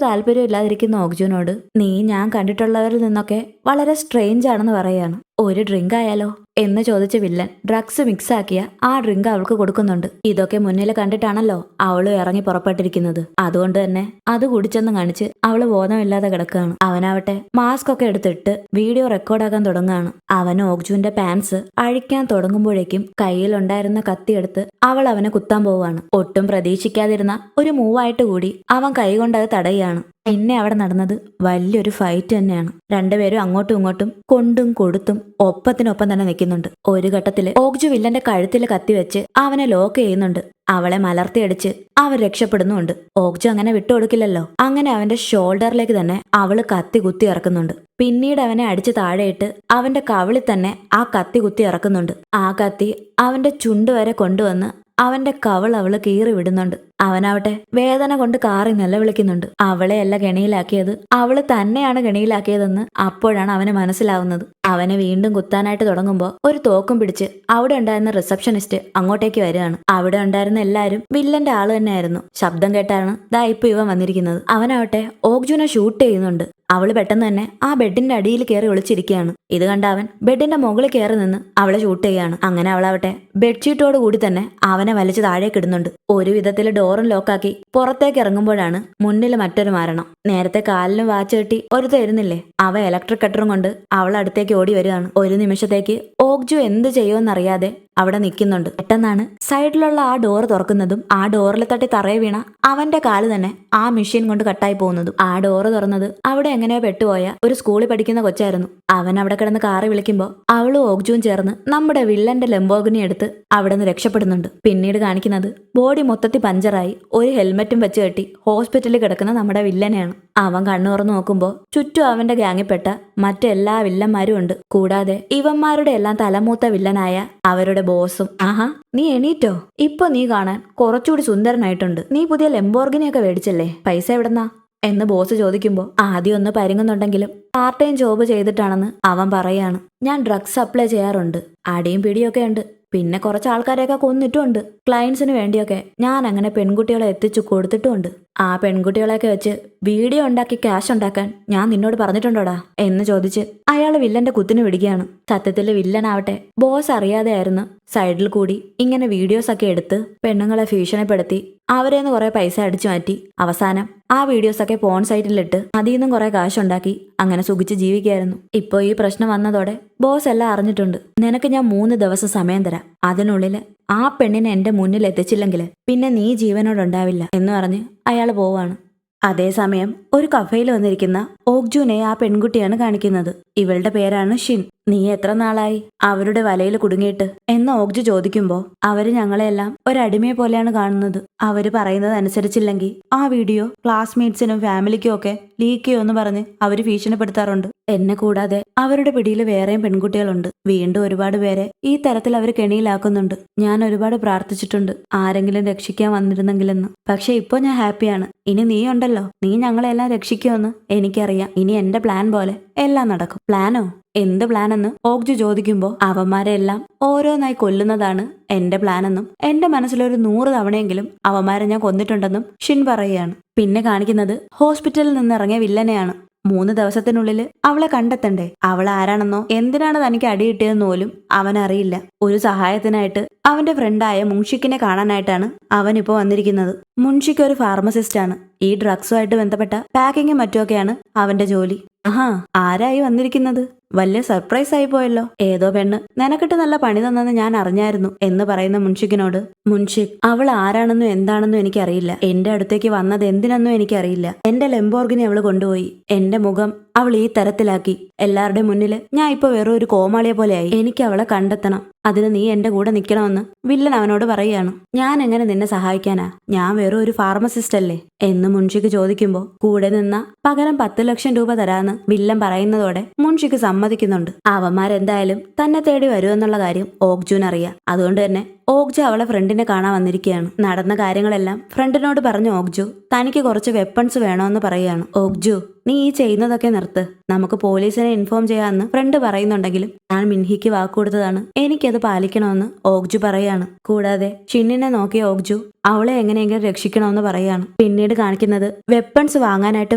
താല്പര്യം ഇല്ലാതിരിക്കുന്ന ഓക്ജുവിനോട് നീ ഞാൻ കണ്ടിട്ടുള്ളവരിൽ നിന്നൊക്കെ വളരെ സ്ട്രേഞ്ച് ആണെന്ന് പറയാണ്. ഒരു ഡ്രിങ്ക് ആയാലോ? എന്ന് ചോദിച്ച വില്ലൻ ഡ്രഗ്സ് മിക്സ് ആക്കിയ ആ ഡ്രിങ്ക് അവൾക്ക് കൊടുക്കുന്നുണ്ട്. ഇതൊക്കെ മുന്നിൽ കണ്ടിട്ടാണല്ലോ അവള് ഇറങ്ങി പുറപ്പെട്ടിരിക്കുന്നത്. അതുകൊണ്ട് തന്നെ അത് കുടിച്ചെന്ന് കാണിച്ച് അവള് ബോധമില്ലാതെ കിടക്കുകയാണ്. അവനാവട്ടെ മാസ്ക് ഒക്കെ എടുത്തിട്ട് വീഡിയോ റെക്കോർഡാക്കാൻ തുടങ്ങുകയാണ്. അവൻ ഓക്ജുവിന്റെ പാൻസ് അഴിക്കാൻ തുടങ്ങുമ്പോഴേക്കും കയ്യിലുണ്ടായിരുന്ന കത്തിയെടുത്ത് അവൾ അവനെ കുത്താൻ പോവുകയാണ്. ഒട്ടും പ്രതീക്ഷിക്കാതിരുന്ന ഒരു മൂവായിട്ട് കൂടി അവൻ കൈകൊണ്ട് അത് തടയുകയാണ്. പിന്നെ അവിടെ നടന്നത് വലിയൊരു ഫൈറ്റ് തന്നെയാണ്. രണ്ടുപേരും അങ്ങോട്ടും ഇങ്ങോട്ടും കൊണ്ടും കൊടുത്തും ഒപ്പത്തിനൊപ്പം തന്നെ നിൽക്കുന്നുണ്ട്. ഒരു ഘട്ടത്തില് ഓക്ജു വില്ലന്റെ കഴുത്തിൽ കത്തിവെച്ച് അവനെ ലോക്ക് ചെയ്യുന്നുണ്ട്. അവളെ മലർത്തിയടിച്ച് അവൻ രക്ഷപ്പെടുന്നുണ്ട്. ഓക്ജു അങ്ങനെ വിട്ടുകൊടുക്കില്ലല്ലോ. അങ്ങനെ അവന്റെ ഷോൾഡറിലേക്ക് തന്നെ അവള് കത്തി കുത്തി ഇറക്കുന്നുണ്ട്. പിന്നീട് അവനെ അടിച്ച് താഴെയിട്ട് അവന്റെ കവിളിൽ തന്നെ ആ കത്തി കുത്തി ഇറക്കുന്നുണ്ട്. ആ കത്തി അവന്റെ ചുണ്ട് വരെ കൊണ്ടുവന്ന് അവന്റെ കവിൾ അവള് കീറി വിടുന്നുണ്ട്. അവനാവട്ടെ വേദന കൊണ്ട് കാറി നിലവിളിക്കുന്നുണ്ട്. അവളെയല്ല ഗണിയിലാക്കിയത്, അവള് തന്നെയാണ് ഗണിയിലാക്കിയതെന്ന് അപ്പോഴാണ് അവന് മനസ്സിലാവുന്നത്. അവനെ വീണ്ടും കുത്താനായിട്ട് തുടങ്ങുമ്പോൾ ഒരു തോക്കും പിടിച്ച് അവിടെ ഉണ്ടായിരുന്ന റിസപ്ഷനിസ്റ്റ് അങ്ങോട്ടേക്ക് വരികയാണ്. അവിടെ ഉണ്ടായിരുന്ന എല്ലാരും വില്ലന്റെ ആള് തന്നെയായിരുന്നു. ശബ്ദം കേട്ടാണ് ദാ ഇപ്പൊ ഇവൻ വന്നിരിക്കുന്നത്. അവനാവട്ടെ ഓക്ജുനെ ഷൂട്ട് ചെയ്യുന്നുണ്ട്. അവള് പെട്ടെന്ന് തന്നെ ആ ബെഡിന്റെ അടിയിൽ കയറി ഒളിച്ചിരിക്കുകയാണ്. ഇത് കണ്ട അവൻ ബെഡിന്റെ മുകളിൽ കയറി നിന്ന് അവളെ ഷൂട്ട് ചെയ്യാണ്. അങ്ങനെ അവളാവട്ടെ ബെഡ്ഷീറ്റോട് കൂടി തന്നെ അവനെ വലിച്ചു താഴേക്ക് ഇടുന്നുണ്ട്. ഒരു വിധത്തിൽ ഡോറും ലോക്കാക്കി പുറത്തേക്ക് ഇറങ്ങുമ്പോഴാണ് മുന്നിൽ മറ്റൊരു മരണം. നേരത്തെ കാലിലും വാച്ച് കെട്ടി ഒരുത്ത ഇരുന്നില്ലേ, അവ ഇലക്ട്രിക് കട്ടറും കൊണ്ട് അവൾ അടുത്തേക്ക് ഓടി വരികയാണ്. ഒരു നിമിഷത്തേക്ക് ഓക്ജു എന്ത് ചെയ്യുമെന്നറിയാതെ അവിടെ നിൽക്കുന്നുണ്ട്. പെട്ടെന്നാണ് സൈഡിലുള്ള ആ ഡോർ തുറക്കുന്നതും ആ ഡോറിൽ തട്ടി തറയെ വീണ അവന്റെ കാല് തന്നെ ആ മെഷീൻ കൊണ്ട് കട്ടായി പോകുന്നതും. ആ ഡോറ് തുറന്നത് അവിടെ എങ്ങനെയോ പെട്ടുപോയ ഒരു സ്കൂളിൽ പഠിക്കുന്ന കൊച്ചായിരുന്നു. അവൻ അവിടെ കിടന്ന് കാറി വിളിക്കുമ്പോൾ അവളും ഓക്ജുവും ചേർന്ന് നമ്മുടെ വില്ലന്റെ ലംബോർഗിനി എടുത്ത് അവിടെ നിന്ന് രക്ഷപ്പെടുന്നുണ്ട്. പിന്നീട് കാണിക്കുന്നത് ബോഡി മൊത്തത്തിൽ പഞ്ചറായി ഒരു ഹെൽമെറ്റും വെച്ച് കെട്ടി ഹോസ്പിറ്റലിൽ കിടക്കുന്ന നമ്മുടെ വില്ലനെയാണ്. അവൻ കണ്ണു തുറന്ന് നോക്കുമ്പോൾ ചുറ്റും അവന്റെ ഗ്യാങ്ങിൽപ്പെട്ട മറ്റെല്ലാ വില്ലന്മാരും ഉണ്ട്. കൂടാതെ ഇവന്മാരുടെ എല്ലാം തലമൂത്ത വില്ലനായ അവരുടെ ബോസും. ആഹാ, നീ എണീറ്റോ? ഇപ്പൊ നീ കാണാൻ കുറച്ചുകൂടി സുന്ദരനായിട്ടുണ്ട്. നീ പുതിയ ലംബോർഗിനിയൊക്കെ മേടിച്ചല്ലേ? പൈസ എവിടെന്നാ എന്ന് ബോസ് ചോദിക്കുമ്പോൾ ആദ്യം ഒന്ന് പരുങ്ങുന്നുണ്ടെങ്കിലും പാർട്ട് ടൈം ജോബ് ചെയ്തിട്ടാണെന്ന് അവൻ പറയാണ്. ഞാൻ ഡ്രഗ്സ് സപ്ലൈ ചെയ്യാറുണ്ട്, അടിയും പിടിയൊക്കെ ഉണ്ട്, പിന്നെ കുറച്ച് ആൾക്കാരെയൊക്കെ കൊന്നിട്ടുമുണ്ട്. ക്ലയൻസിന് വേണ്ടിയൊക്കെ ഞാൻ അങ്ങനെ പെൺകുട്ടികളെ എത്തിച്ചു കൊടുത്തിട്ടുമുണ്ട്. ആ പെൺകുട്ടികളെയൊക്കെ വെച്ച് വീഡിയോ ഉണ്ടാക്കി ക്യാഷ് ഉണ്ടാക്കാൻ ഞാൻ നിന്നോട് പറഞ്ഞിട്ടുണ്ടോടാ എന്ന് ചോദിച്ച് അയാൾ വില്ലന്റെ കുത്തിന് പിടിക്കുകയാണ്. സത്യത്തിൽ വില്ലനാവട്ടെ ബോസ് അറിയാതെയായിരുന്നു സൈഡിൽ കൂടി ഇങ്ങനെ വീഡിയോസ് ഒക്കെ എടുത്ത് പെണ്ണുങ്ങളെ ഭീഷണിപ്പെടുത്തി അവരേന്ന് കുറെ പൈസ അടിച്ചു മാറ്റി അവസാനം ആ വീഡിയോസ് ഒക്കെ പോൺ സൈറ്റിലിട്ട് അതിൽ നിന്നും കുറെ കാശുണ്ടാക്കി അങ്ങനെ സുഖിച്ച് ജീവിക്കായിരുന്നു. ഇപ്പൊ ഈ പ്രശ്നം വന്നതോടെ ബോസ് എല്ലാം അറിഞ്ഞിട്ടുണ്ട്. നിനക്ക് ഞാൻ 3 ദിവസം സമയം തരാം, അതിനുള്ളിൽ ആ പെണ്ണിനെ എന്റെ മുന്നിൽ എത്തിച്ചില്ലെങ്കിൽ പിന്നെ നീ ജീവനോടുണ്ടാവില്ല എന്ന് പറഞ്ഞ് അയാൾ പോവാണ്. അതേസമയം ഒരു കഫേയിൽ വന്നിരിക്കുന്ന ഓക്ജുനെ ആ പെൺകുട്ടിയാണ് കാണിക്കുന്നത്. ഇവളുടെ പേരാണ് ഷിൻ. നീ എത്ര നാളായി അവരുടെ വലയിൽ കുടുങ്ങിയിട്ട് എന്ന് ഓക്ജു ചോദിക്കുമ്പോൾ അവര് ഞങ്ങളെല്ലാം ഒരടിമയെ പോലെയാണ് കാണുന്നത്. അവര് പറയുന്നത് അനുസരിച്ചില്ലെങ്കിൽ ആ വീഡിയോ ക്ലാസ്മേറ്റ്സിനും ഫാമിലിക്കും ഒക്കെ ലീക്ക് ചെയ്യുമെന്ന് പറഞ്ഞ് അവര് ഭീഷണിപ്പെടുത്താറുണ്ട്. എന്നെ കൂടാതെ അവരുടെ പിടിയിൽ വേറെയും പെൺകുട്ടികളുണ്ട്. വീണ്ടും ഒരുപാട് പേരെ ഈ തരത്തിൽ അവർ കെണിയിലാക്കുന്നുണ്ട്. ഞാൻ ഒരുപാട് പ്രാർത്ഥിച്ചിട്ടുണ്ട് ആരെങ്കിലും രക്ഷിക്കാൻ വന്നിരുന്നെങ്കിലെന്ന്. പക്ഷെ ഇപ്പൊ ഞാൻ ഹാപ്പിയാണ്. ഇനി നീ ഉണ്ടല്ലോ, നീ ഞങ്ങളെല്ലാം രക്ഷിക്കുമെന്ന് എനിക്കറിയാം. ഇനി എന്റെ പ്ലാൻ പോലെ എല്ലാം നടക്കും. പ്ലാനോ? എന്ത് പ്ലാനെന്ന് ഓക്ജു ചോദിക്കുമ്പോൾ അവന്മാരെല്ലാം ഓരോന്നായി കൊല്ലുന്നതാണ് എന്റെ പ്ലാനെന്നും എന്റെ മനസ്സിലൊരു 100 തവണയെങ്കിലും അവന്മാരെ ഞാൻ കൊന്നിട്ടുണ്ടെന്നും ഷിൻ പറയുകയാണ്. പിന്നെ കാണിക്കുന്നത് ഹോസ്പിറ്റലിൽ നിന്നിറങ്ങിയ വില്ലനെയാണ്. 3 ദിവസത്തിനുള്ളിൽ അവളെ കണ്ടെത്തണ്ടേ? അവൾ ആരാണെന്നോ എന്തിനാണ് തനിക്ക് അടികിട്ടിയതെന്ന് പോലും അവനറിയില്ല. ഒരു സഹായത്തിനായിട്ട് അവന്റെ ഫ്രണ്ടായ മുൻഷിക്കിനെ കാണാനായിട്ടാണ് അവനിപ്പോ വന്നിരിക്കുന്നത്. മുൻഷിക്ക് ഒരു ഫാർമസിസ്റ്റ് ആണ്. ഈ ഡ്രഗ്സുമായിട്ട് ബന്ധപ്പെട്ട പാക്കിങ്ങും മറ്റുമൊക്കെയാണ് അവന്റെ ജോലി. ആഹാ, ആരായി വന്നിരിക്കുന്നത്? വലിയ സർപ്രൈസ് ആയി പോയല്ലോ. ഏതോ പെണ്ണ് നിനക്കിട്ട് നല്ല പണി തന്നെന്ന് ഞാൻ അറിഞ്ഞായിരുന്നു എന്ന് പറയുന്ന മുൻഷിക്കിനോട്, മുൻഷിക്, അവൾ ആരാണെന്നും എന്താണെന്നും എനിക്കറിയില്ല. എന്റെ അടുത്തേക്ക് വന്നത് എന്തിനെന്നും എനിക്കറിയില്ല. എന്റെ ലംബോർഗിനി അവള് കൊണ്ടുപോയി. എന്റെ മുഖം അവൾ ഈ തരത്തിലാക്കി. എല്ലാവരുടെയും മുന്നിൽ ഞാൻ ഇപ്പൊ വെറും ഒരു കോമാളിയെ പോലെയായി. എനിക്ക് അവളെ കണ്ടെത്തണം. അതിന് നീ എന്റെ കൂടെ നിൽക്കണമെന്ന് വില്ലൻ അവനോട് പറയുകയാണ്. ഞാൻ എങ്ങനെ നിന്നെ സഹായിക്കാനാ? ഞാൻ വെറും ഒരു ഫാർമസിസ്റ്റ് അല്ലേ എന്ന് മുൻഷിക്ക് ചോദിക്കുമ്പോൾ കൂടെ നിന്ന പകരം 10 ലക്ഷം രൂപ തരാന്ന് വില്ലൻ പറയുന്നതോടെ മുൻഷിക്ക് സമ്മതിക്കുന്നുണ്ട്. അവന്മാരെന്തായാലും തന്നെ തേടി വരുമെന്നുള്ള കാര്യം ഓക്ജുവിനറിയാം. അതുകൊണ്ട് തന്നെ ഓക്ജു അവളെ ഫ്രണ്ടിനെ കാണാൻ വന്നിരിക്കുകയാണ്. നടന്ന കാര്യങ്ങളെല്ലാം ഫ്രണ്ടിനോട് പറഞ്ഞ ഓക്ജു തനിക്ക് കുറച്ച് വെപ്പൺസ് വേണമെന്ന് പറയുകയാണ്. ഓക്ജു, നീ ഈ ചെയ്യുന്നതൊക്കെ നിർത്ത്. നമുക്ക് പോലീസിനെ ഇൻഫോം ചെയ്യാമെന്ന് ഫ്രണ്ട് പറയുന്നുണ്ടെങ്കിലും ഞാൻ മിൻഹിക്ക് വാക്കുകൊടുത്തതാണ്, എനിക്കത് പാലിക്കണമെന്ന് ഓഗ്ജു പറയാണ്. കൂടാതെ ഷിന്നിനെ നോക്കിയ ഓഗ്ജു അവളെ എങ്ങനെയെങ്കിലും രക്ഷിക്കണമെന്ന് പറയാണ്. പിന്നീട് കാണിക്കുന്നത് വെപ്പൺസ് വാങ്ങാനായിട്ട്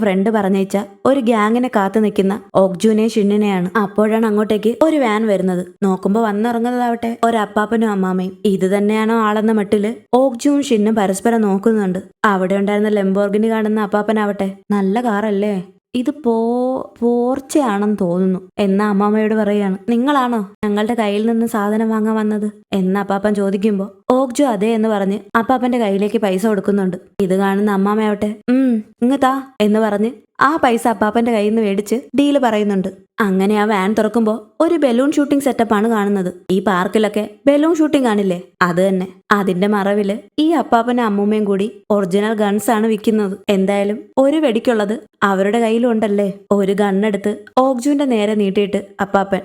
ഫ്രണ്ട് പറഞ്ഞയച്ച ഒരു ഗ്യാങ്ങിനെ കാത്തു നിൽക്കുന്ന ഓഗ്ജുവിനെയും ഷിന്നിനെയാണ്. അപ്പോഴാണ് അങ്ങോട്ടേക്ക് ഒരു വാൻ വരുന്നത്. നോക്കുമ്പോ വന്നിറങ്ങുന്നതാവട്ടെ ഒരപ്പാപ്പനും അമ്മാമയും. ഇത് തന്നെയാണോ ആളെന്ന മട്ടില് ഓഗ്ജുവും ഷിന്നും പരസ്പരം നോക്കുന്നുണ്ട്. അവിടെ ഉണ്ടായിരുന്ന ലംബോർഗിനി കാണുന്ന അപ്പാപ്പനാവട്ടെ നല്ല കാറല്ലേ, ഇത് പോർച്ചയാണെന്ന് തോന്നുന്നു എന്ന അമ്മാമ്മയോട് പറയാണ്. നിങ്ങളാണോ ഞങ്ങളുടെ കയ്യിൽ നിന്ന് സാധനം വാങ്ങാൻ വന്നത് എന്ന് അപ്പാപ്പൻ ചോദിക്കുമ്പോ ഓഗ്ജു അതെ എന്ന് പറഞ്ഞ് അപ്പാപ്പന്റെ കയ്യിലേക്ക് പൈസ കൊടുക്കുന്നുണ്ട്. ഇത് കാണുന്ന അമ്മാമ്മയാവട്ടെ ഇങ്ങ് താ എന്ന് പറഞ്ഞ് ആ പൈസ അപ്പാപ്പന്റെ കയ്യിൽ നിന്ന് മേടിച്ച് ഡീല് പറയുന്നുണ്ട്. അങ്ങനെ ആ വാൻ തുറക്കുമ്പോ ഒരു ബലൂൺ ഷൂട്ടിംഗ് സെറ്റപ്പാണ് കാണുന്നത്. ഈ പാർക്കിലൊക്കെ ബലൂൺ ഷൂട്ടിംഗ് കാണില്ലേ, അത് തന്നെ. അതിന്റെ മറവില് ഈ അപ്പാപ്പനും അമ്മൂമ്മയും കൂടി ഒറിജിനൽ ഗൺസ് ആണ് വിൽക്കുന്നത്. എന്തായാലും ഒരു വെടിക്കുള്ളത് അവരുടെ കയ്യിലും ഉണ്ടല്ലേ. ഒരു ഗണ്ണെടുത്ത് ഓഗ്ജുവിന്റെ നേരെ നീട്ടിയിട്ട് അപ്പാപ്പൻ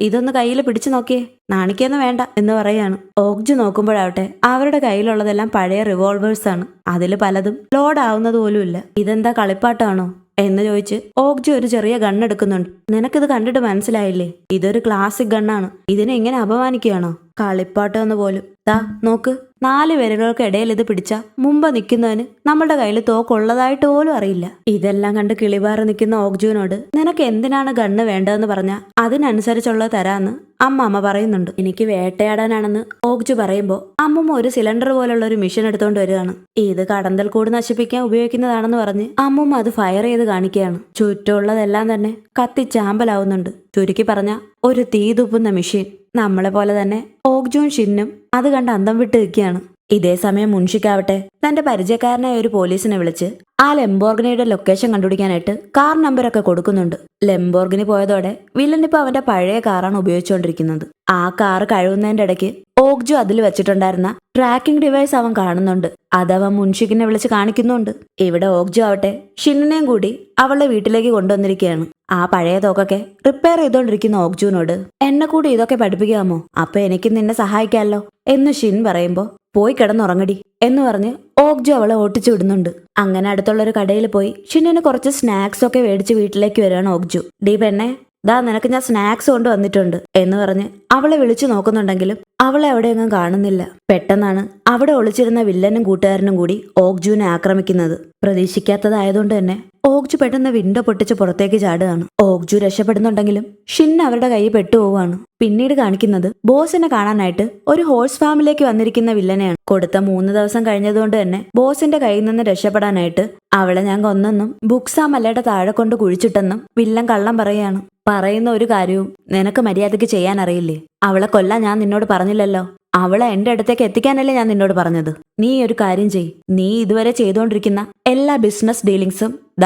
ഇതൊന്ന് കയ്യിൽ പിടിച്ചു നോക്കിയേ, നാണിക്കൊന്നും വേണ്ട എന്ന് പറയാണ്. ഓഗ്ജു നോക്കുമ്പോഴാവട്ടെ അവരുടെ കയ്യിലുള്ളതെല്ലാം പഴയ റിവോൾവേഴ്സ് ആണ്. അതിൽ പലതും ലോഡ് ആവുന്നത് പോലുമില്ല. ഇതെന്താ കളിപ്പാട്ടാണോ എന്ന് ചോദിച്ച് ഓഗ്ജു ഒരു ചെറിയ ഗണ്ണെടുക്കുന്നുണ്ട്. നിനക്കിത് കണ്ടിട്ട് മനസ്സിലായില്ലേ, ഇതൊരു ക്ലാസിക് ഗണ്ണാണ്, ഇതിനെ ഇങ്ങനെ അപമാനിക്കുകയാണോ? കളിപ്പാട്ടമെന്ന് പോലും. നോക്ക്, 4 വിരലുകൾക്കിടയിൽ ഇത് പിടിച്ച മുമ്പ് നിൽക്കുന്നവന് നമ്മളുടെ കയ്യിൽ തോക്കുള്ളതായിട്ട് പോലും അറിയില്ല. ഇതെല്ലാം കണ്ട് കിളിപാറി നിൽക്കുന്ന ഓഗ്ജുവിനോട് നിനക്ക് എന്തിനാണ് ഗണ്ണ് വേണ്ടതെന്ന് പറഞ്ഞാൽ അതിനനുസരിച്ചുള്ളത് തരാന്ന് അമ്മ പറയുന്നുണ്ട്. എനിക്ക് വേട്ടയാടാനാണെന്ന് ഓഗ്ജു പറയുമ്പോൾ അമ്മൂമ്മ ഒരു സിലിണ്ടർ പോലുള്ള ഒരു മിഷൻ എടുത്തോണ്ട് വരികയാണ്. ഇത് കടന്തൽ കൂട് നശിപ്പിക്കാൻ ഉപയോഗിക്കുന്നതാണെന്ന് പറഞ്ഞ് അമ്മൂമ്മ അത് ഫയർ ചെയ്ത് കാണിക്കുകയാണ്. ചുറ്റുമുള്ളതെല്ലാം തന്നെ കത്തിച്ചാമ്പലാവുന്നുണ്ട്. ചുരുക്കി പറഞ്ഞ ഒരു തീ തുപ്പുന്ന മെഷീൻ. നമ്മളെ പോലെ തന്നെ ഓഗ്ജുവും ഷിന്നും അത് കണ്ട് അന്തം വിട്ട് നിൽക്കുകയാണ്. ഇതേ സമയം മുൻഷിക്കാവട്ടെ തന്റെ പരിചയക്കാരനായ ഒരു പോലീസിനെ വിളിച്ച് ആ ലംബോർഗിനിയുടെ ലൊക്കേഷൻ കണ്ടുപിടിക്കാനായിട്ട് കാർ നമ്പരൊക്കെ കൊടുക്കുന്നുണ്ട്. ലംബോർഗിനി പോയതോടെ വില്ലനിപ്പോ അവന്റെ പഴയ കാറാണ് ഉപയോഗിച്ചുകൊണ്ടിരിക്കുന്നത്. ആ കാർ കഴുകുന്നതിന്റെ ഇടയ്ക്ക് ഓഗ്ജു അതിൽ വെച്ചിട്ടുണ്ടായിരുന്ന ട്രാക്കിംഗ് ഡിവൈസ് അവൻ കാണുന്നുണ്ട്. അതവൻ മുൻഷിക്കിനെ വിളിച്ച് കാണിക്കുന്നുണ്ട്. ഇവിടെ ഓഗ്ജു ആവട്ടെ ഷിന്നിനെയും കൂടി അവളുടെ വീട്ടിലേക്ക് കൊണ്ടുവന്നിരിക്കുകയാണ്. ആ പഴയ തോക്കൊക്കെ റിപ്പയർ ചെയ്തോണ്ടിരിക്കുന്ന ഓഗ്ജുവിനോട് എന്നെ കൂടി ഇതൊക്കെ പഠിപ്പിക്കാമോ, അപ്പൊ എനിക്ക് നിന്നെ സഹായിക്കാമല്ലോ എന്ന് ഷിൻ പറയുമ്പോ പോയി കിടന്നുറങ്ങടി എന്ന് പറഞ്ഞ് ഓഗ്ജു അവളെ ഓട്ടിച്ചു വിടുന്നുണ്ട്. അങ്ങനെ അടുത്തുള്ളൊരു കടയിൽ പോയി ഷിന്നിന് കുറച്ച് സ്നാക്സ് ഒക്കെ മേടിച്ച് വീട്ടിലേക്ക് വരികയാണ് ഓഗ്ജു. ഡീ പെണ്ണെ, നിനക്ക് ഞാൻ സ്നാക്സ് കൊണ്ട് വന്നിട്ടുണ്ട് എന്ന് പറഞ്ഞ് അവളെ വിളിച്ചു നോക്കുന്നുണ്ടെങ്കിലും അവളെ അവിടെയൊന്നും കാണുന്നില്ല. പെട്ടെന്നാണ് അവിടെ ഒളിച്ചിരുന്ന വില്ലനും കൂട്ടുകാരനും കൂടി ഓഗ്ജുവിനെ ആക്രമിക്കുന്നത്. പ്രതീക്ഷിക്കാത്തതായതുകൊണ്ട് തന്നെ ഓഗ്ജു പെട്ടെന്ന് വിൻഡോ പൊട്ടിച്ച് പുറത്തേക്ക് ചാടുകയാണ്. ഓഗ്ജു രക്ഷപ്പെടുന്നുണ്ടെങ്കിലും ഷിൻ അവരുടെ കൈ പെട്ടുപോവാണ്. പിന്നീട് കാണിക്കുന്നത് ബോസിനെ കാണാനായിട്ട് ഒരു ഹോഴ്സ് ഫാമിലേക്ക് വന്നിരിക്കുന്ന വില്ലനെയാണ്. കൊടുത്ത 3 ദിവസം കഴിഞ്ഞതുകൊണ്ട് തന്നെ ബോസിന്റെ കയ്യിൽ നിന്ന് രക്ഷപ്പെടാനായിട്ട് അവളെ ഞാൻ കൊന്നെന്നും ബുക്സാ മലയുടെ താഴെ കൊണ്ട് കുഴിച്ചിട്ടെന്നും വില്ലൻ കള്ളം പറയാണ്. പറയുന്ന ഒരു കാര്യവും നിനക്ക് മര്യാദയ്ക്ക് ചെയ്യാൻ അറിയില്ലേ? അവളെ കൊല്ലാൻ ഞാൻ നിന്നോട് പറഞ്ഞില്ലല്ലോ. അവളെ എന്റെ അടുത്തേക്ക് എത്തിക്കാനല്ലേ ഞാൻ നിന്നോട് പറഞ്ഞത്. നീ ഒരു കാര്യം ചെയ്, നീ ഇതുവരെ ചെയ്തുകൊണ്ടിരിക്കുന്ന എല്ലാ ബിസിനസ് ഡീലിങ്സും